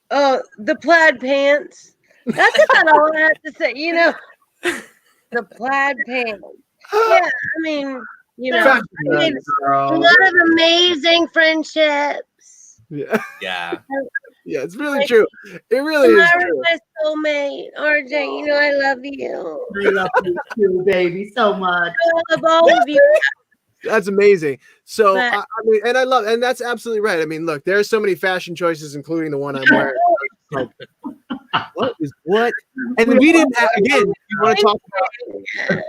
Oh, the plaid pants. That's about all I have to say. You know, the plaid pants. Yeah, I mean, you know, I made a lot of amazing friendships. Yeah. Yeah. Yeah, it's really true. It really is true. My soulmate, RJ, you know I love you. I love you too, baby, so much. I love all of you. That's amazing. So I mean, and I love, and that's absolutely right. I mean, look, there's so many fashion choices, including the one I'm wearing. Like, what is what? And we didn't have, again. You want to talk about?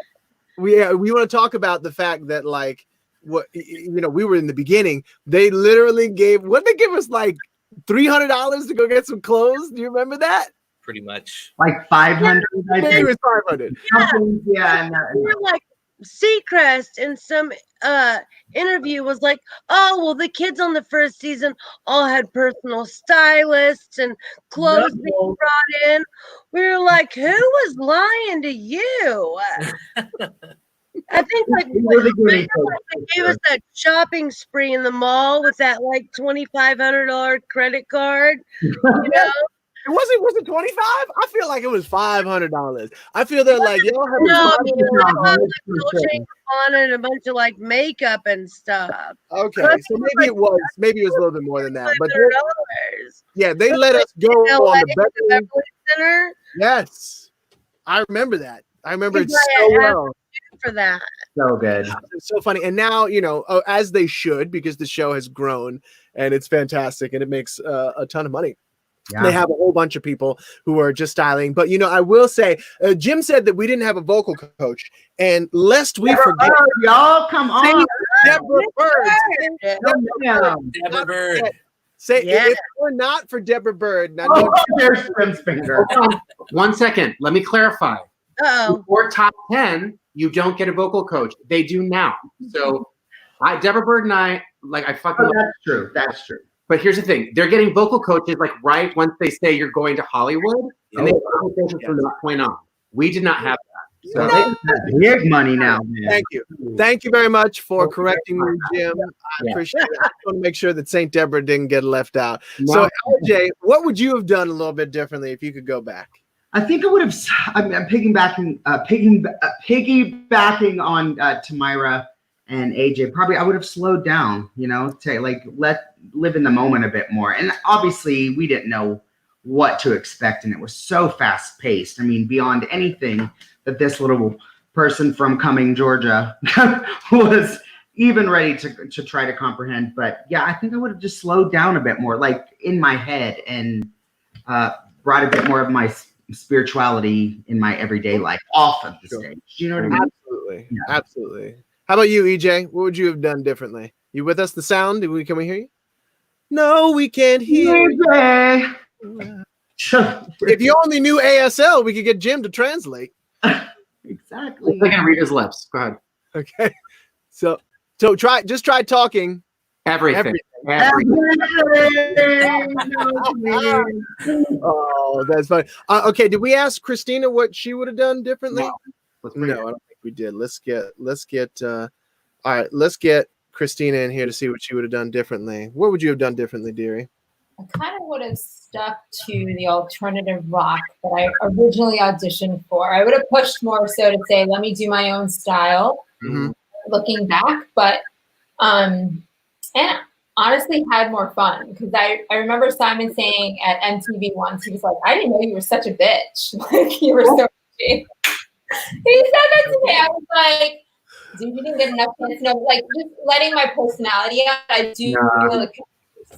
We want to talk about the fact that, like, what, you know, we were in the beginning. They literally gave, what did they give us, like $300 to go get some clothes? Do you remember that? Pretty much. Like 500. I think it was 500. Yeah, we were like, Seacrest in some interview was like, oh, well, the kids on the first season all had personal stylists and clothes being brought in. We were like, who was lying to you? I think like, they gave us that shopping spree in the mall with that like $2,500 credit card. You know? It wasn't 25. I feel like it was $500. I feel they're like, y'all have No, a Dolce & Gabbana and a bunch of like makeup and stuff. Okay, so maybe it was a little bit more than that. But $500. they let us go on the Beverly Center. Yes, I remember that. I remember it Because I so asked well. for that. So good. It's so funny. And now, as they should, because the show has grown and it's fantastic and it makes a ton of money. Yeah. They have a whole bunch of people who are just styling. But, I will say, Jim said that we didn't have a vocal coach. And lest we forget. Y'all, come on. Deborah Bird. Deborah Bird. Say, if it were not for Deborah Bird. Now, there's Jim's finger. 1 second. Let me clarify. Uh-oh. For top 10, you don't get a vocal coach. They do now. So Deborah Bird and I fucking love that's true. That's true. But here's the thing. They're getting vocal coaches right once they say you're going to Hollywood. And they have from that point on. We did not have that. So they have big money now, man. Thank you. Thank you very much for correcting me, Jim. I appreciate it. I just want to make sure that St. Deborah didn't get left out. No. So, LJ, what would you have done a little bit differently if you could go back? I think I would have. I'm piggybacking on Tamira and AJ. Probably I would have slowed down. To live in the moment a bit more. And obviously, we didn't know what to expect, and it was so fast paced. I mean, beyond anything that this little person from Cumming, Georgia, was even ready to try to comprehend. But yeah, I think I would have just slowed down a bit more, like in my head, and brought a bit more of my spirituality in my everyday life off of the stage. Do you know what I mean? Absolutely. Yeah. Absolutely. How about you, EJ? What would you have done differently? You with us? The sound? Can we hear you? No, we can't hear you. If you only knew ASL, we could get Jim to translate. Exactly. I can read his lips. Go ahead. Okay. So try talking. Everything. Oh, that's funny. Okay, did we ask Christina what she would have done differently? No, I don't think we did. Let's get all right, let's get Christina in here to see what she would have done differently. What would you have done differently, dearie? I kind of would have stuck to the alternative rock that I originally auditioned for. I would have pushed more so to say, let me do my own style, looking back, but and honestly had more fun, because I remember Simon saying at MTV once, he was like, I didn't know you were such a bitch. Like, you were so bitchy. He said that to me. I was like, dude, you didn't get enough chance. No, like, just letting my personality out. I do feel like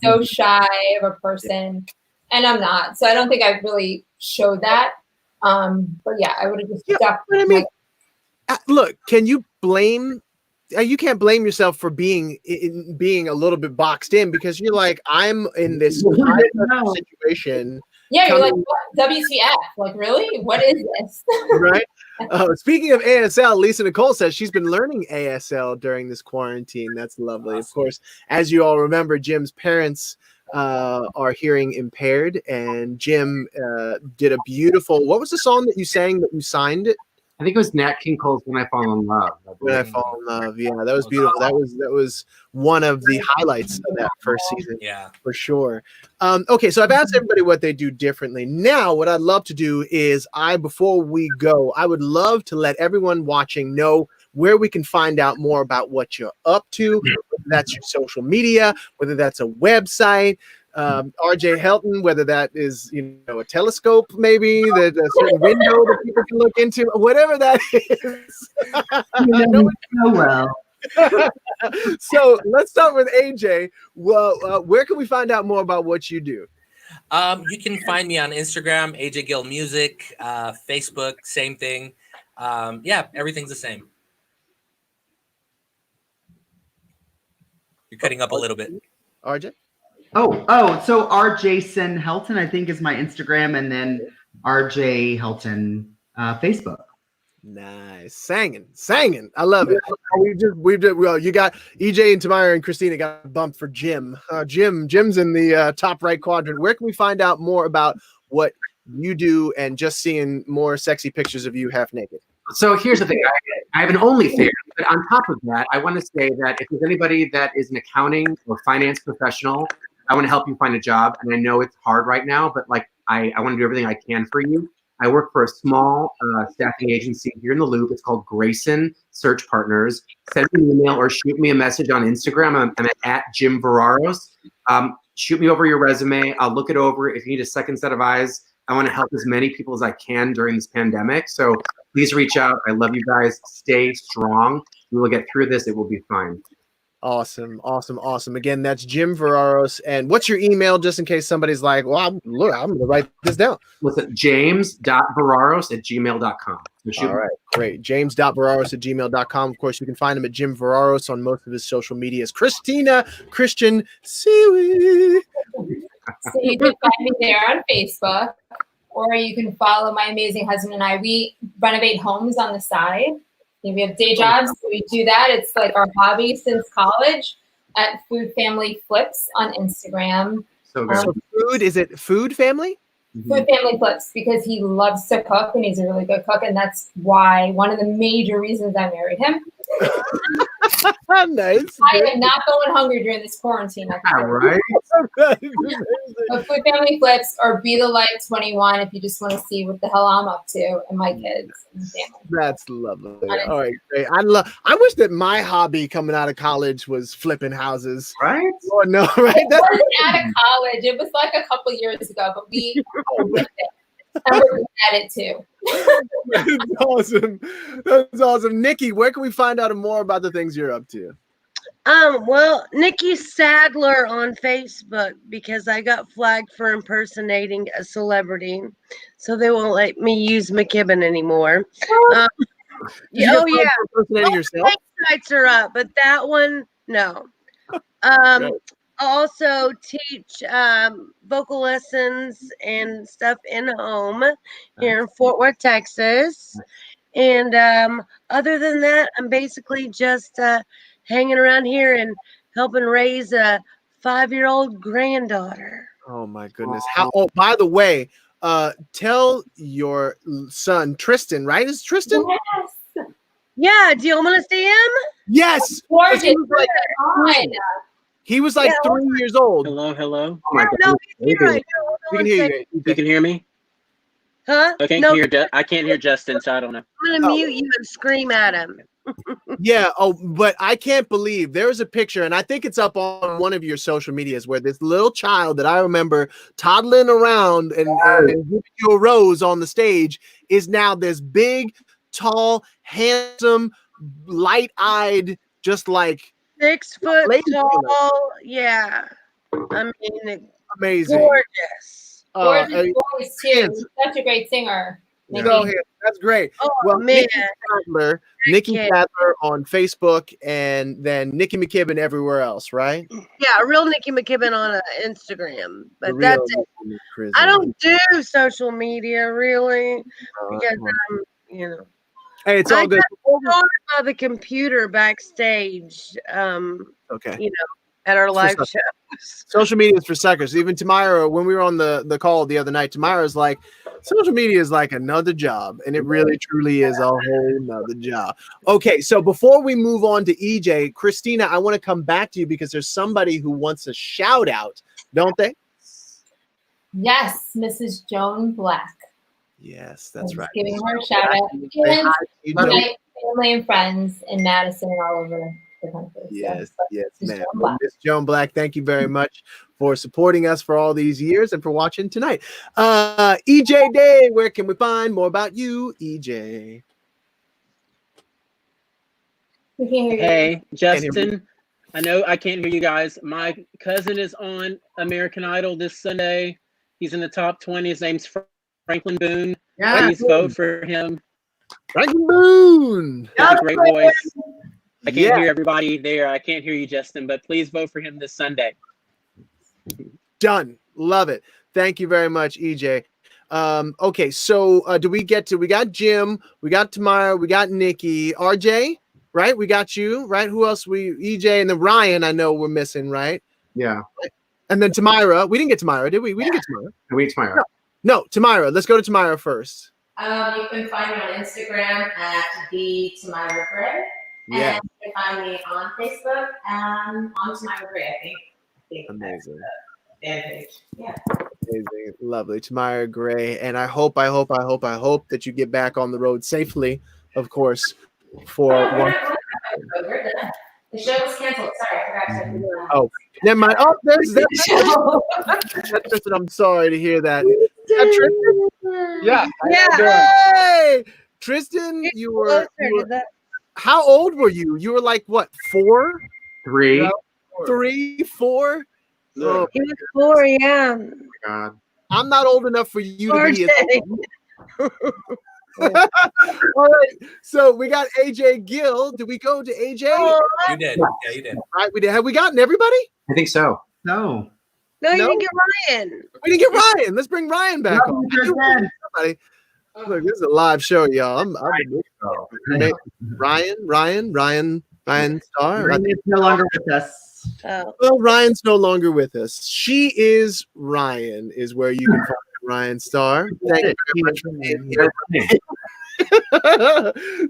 so shy of a person, and I'm not. So I don't think I really showed that. But yeah, I would have just stuck. But I mean, look, can you blame? You can't blame yourself for being a little bit boxed in, because you're like, I'm in this situation. Yeah, you're like, what? WTF? Like, really? What is this? Right. Speaking of ASL, Lisa Nicole says she's been learning ASL during this quarantine. That's lovely. Awesome. Of course, as you all remember, Jim's parents are hearing impaired, and Jim did a beautiful. What was the song that you sang that you signed it? I think it was Nat King Cole's "When I Fall in Love." When I Fall in Love, yeah, that was beautiful. That was one of the highlights of that first season, for sure. Okay, so I've asked everybody what they do differently. Now, what I'd love to do is, before we go, I would love to let everyone watching know where we can find out more about what you're up to, whether that's your social media, whether that's a website. RJ Helton, whether that is a telescope, maybe that a certain window that people can look into, whatever that is. So let's start with AJ. Well, where can we find out more about what you do? You can find me on Instagram, AJ Gill Music, Facebook, same thing. Everything's the same. You're cutting up a little bit. RJ? So RJson Helton, I think, is my Instagram, and then RJ Helton Facebook. Nice. Singing. I love it. You got EJ and Tamira and Christina got bumped for Jim. Jim's in the top right quadrant. Where can we find out more about what you do and just seeing more sexy pictures of you half naked? So here's the thing. I have an OnlyFans, but on top of that, I want to say that if there's anybody that is an accounting or finance professional, I want to help you find a job. And I know it's hard right now, but like I want to do everything I can for you. I work for a small staffing agency here in the Loop. It's called Grayson Search Partners. Send me an email or shoot me a message on Instagram. I'm at Jim Veraros. Shoot me over your resume. I'll look it over. If you need a second set of eyes, I want to help as many people as I can during this pandemic. So please reach out. I love you guys. Stay strong. We will get through this. It will be fine. Awesome. Again, that's Jim Veraros. And what's your email, just in case somebody's like, well, I'm going to write this down. Listen, james.veraros@gmail.com. So all right, great. James.veraros@gmail.com. Of course, you can find him at Jim Veraros on most of his social medias. Christina Christian Seaweed. So you can find me there on Facebook, or you can follow my amazing husband and I. We renovate homes on the side. We have day jobs, so we do that. It's like our hobby since college at Food Family Flips on Instagram. So good. So food, is it Food Family? Food Family Flips, because he loves to cook and he's a really good cook, and that's why one of the major reasons I married him. Nice. I am not going hungry during this quarantine. All right. But Food Family Flips, or Be the Light 21 if you just want to see what the hell I'm up to and my kids and family. That's lovely. All right, great. I wish that my hobby coming out of college was flipping houses. Right? Oh no, right? It wasn't out of college. It was like a couple years ago, but we did it. And we're good at it too. That's awesome. Nikki, where can we find out more about the things you're up to? Well, Nikki Sadler on Facebook, because I got flagged for impersonating a celebrity, so they won't let me use McKibben anymore. Yeah, impersonating yourself? Sites are up, but that one, no. I also teach vocal lessons and stuff in home here in Fort Worth, Texas. And other than that, I'm basically just hanging around here and helping raise a 5-year-old granddaughter. Oh my goodness. Oh, by the way, tell your son Tristan, right? Is Tristan? Yes. Yeah, do you want to see him? Yes. Gorgeous. He was like 3 years old. Hello. Oh my No, God. he's here right now. We can hear you. You can hear me? Huh? I can't hear Justin, so I don't know. I'm gonna mute you and scream at him. Yeah. Oh, but I can't believe there was a picture, and I think it's up on one of your social medias, where this little child that I remember toddling around and giving you a rose on the stage is now this big, tall, handsome, light-eyed, just like 6 foot tall. Yeah. I mean, amazing. Gorgeous. Gorgeous voice too. He's such a great singer. Go ahead. That's great. Oh, well, man. Nikki Sadler on Facebook, and then Nikki McKibben everywhere else, right? Yeah, real Nikki McKibben on Instagram. But that's it. I don't do social media really because I'm, Hey, it's all good. I by the computer backstage. Okay. At our live shows. Social media is for suckers. Even Tamara, when we were on the call the other night, Tamara's like, social media is like another job, and it really truly is a whole nother job. Okay, so before we move on to EJ, Christina, I want to come back to you because there's somebody who wants a shout out, don't they? Yes, Mrs. Joan Black. Yes, that's right. Giving her a shout out. And my family and friends in Madison and all over the country. Yes, yes, ma'am. Well, Miss Joan Black, thank you very much for supporting us for all these years and for watching tonight. EJ Day, where can we find more about you, EJ? We can't hear you. Hey, Justin. I know I can't hear you guys. My cousin is on American Idol this Sunday. He's in the top 20. His name's Franklin Boone. Yeah. Please vote for him. Franklin Boone. He has a great voice. I can't hear everybody there. I can't hear you, Justin, but please vote for him this Sunday. Done. Love it. Thank you very much, EJ. Okay, so we got Jim, we got Tamara, we got Nikki, RJ, right? We got you, right? Who else? EJ, and then Ryan, I know we're missing, right? Yeah. And then Tamara. We didn't get Tamara, did we? We didn't get Tamara. We Tamara. No, Tamara. Let's go to Tamara first. You can find me on Instagram at @TheTamiraGray. Yeah. And you can find me on Facebook on Tamira Gray, I think Amazing. fan page. Yeah. Amazing. Lovely. Tamira Gray. And I hope that you get back on the road safely, of course, for one. We're done. The show was canceled. Sorry, I forgot to do that. Oh, never mind. Oh, that's Tristan. I'm sorry to hear that. Tristan? Yeah. Hey, Tristan, you were how old were you? You were like what, 4? 3. 3, 4? Oh, He was 4, yeah. Oh my God. I'm not old enough for you to be. All right, so we got AJ Gill. Did we go to AJ? You did. Yeah, you did. All right, we did. Have we gotten everybody? I think so. No. No, you didn't get Ryan. We didn't get Ryan. Let's bring Ryan back on. Somebody. Look, this is a live show, y'all. Ryan Starr. Ryan is no longer with us. Oh. Well, Ryan's no longer with us. She is Ryan, is where you can find Ryan Starr. Thank you very much for being here.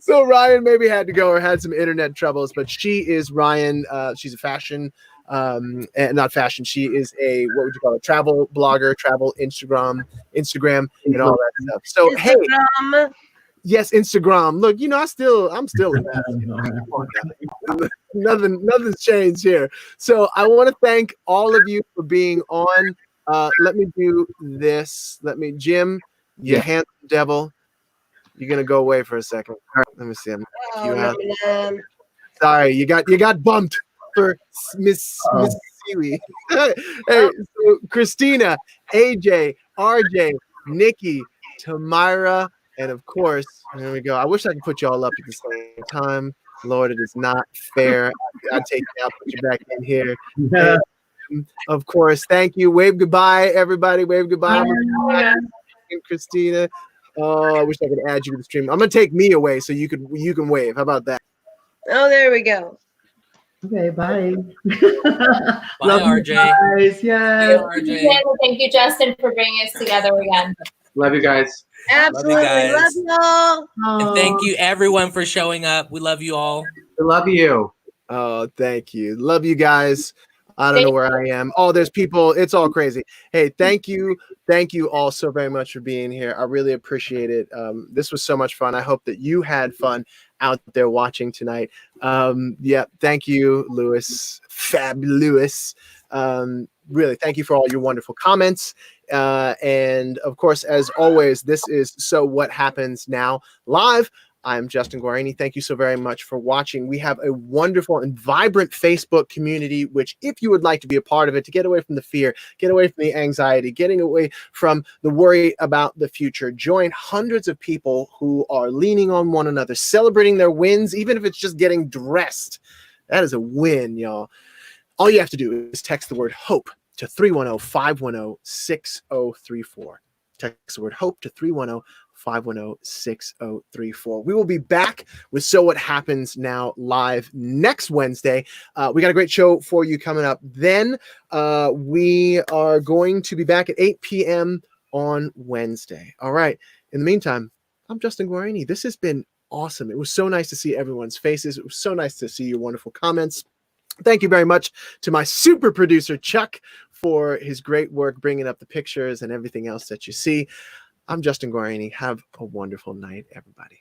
So Ryan maybe had to go or had some internet troubles, but she is Ryan. She's a fashion, and not fashion. She is a, what would you call it? Travel blogger, travel Instagram, and all that stuff. So hey, yes, Instagram. Look, I'm still in that. Nothing's changed here. So I want to thank all of you for being on. Let me do this. Jim, you handsome devil. You're gonna go away for a second. All right, let me see. Sorry, you got bumped for Miss Seaweed. Hey, so Christina, AJ, RJ, Nikki, Tamira, and of course, there we go. I wish I could put you all up at the same time. Lord, it is not fair. I'll take you out, put you back in here. And, of course, thank you. Wave goodbye, everybody. Wave goodbye. And Christina. Oh, I wish I could add you to the stream. I'm gonna take me away so you can wave. How about that? Oh, there we go. Okay, bye. Bye, Love RJ. You guys. Yeah. Thank you, Justin, for bringing us together again. Love you guys. Absolutely. Love you all. And thank you, everyone, for showing up. We love you all. I love you. Oh, thank you. Love you guys. I don't know where I am. Oh, there's people. It's all crazy. Hey, thank you. Thank you all so very much for being here. I really appreciate it. This was so much fun. I hope that you had fun out there watching tonight. Yeah, thank you, Lewis. Fabulous. Really, thank you for all your wonderful comments. And of course, as always, this is So What Happens Now Live. I'm Justin Guarini. Thank you so very much for watching. We have a wonderful and vibrant Facebook community, which if you would like to be a part of it, to get away from the fear, get away from the anxiety, getting away from the worry about the future, join hundreds of people who are leaning on one another, celebrating their wins, even if it's just getting dressed. That is a win, y'all. All you have to do is text the word HOPE to 310-510-6034. Text the word HOPE to 310-510-6034. We will be back with So What Happens Now live next Wednesday. We got a great show for you coming up. Then we are going to be back at 8 p.m. on Wednesday. All right. In the meantime, I'm Justin Guarini. This has been awesome. It was so nice to see everyone's faces. It was so nice to see your wonderful comments. Thank you very much to my super producer, Chuck, for his great work bringing up the pictures and everything else that you see. I'm Justin Guarini. Have a wonderful night, everybody.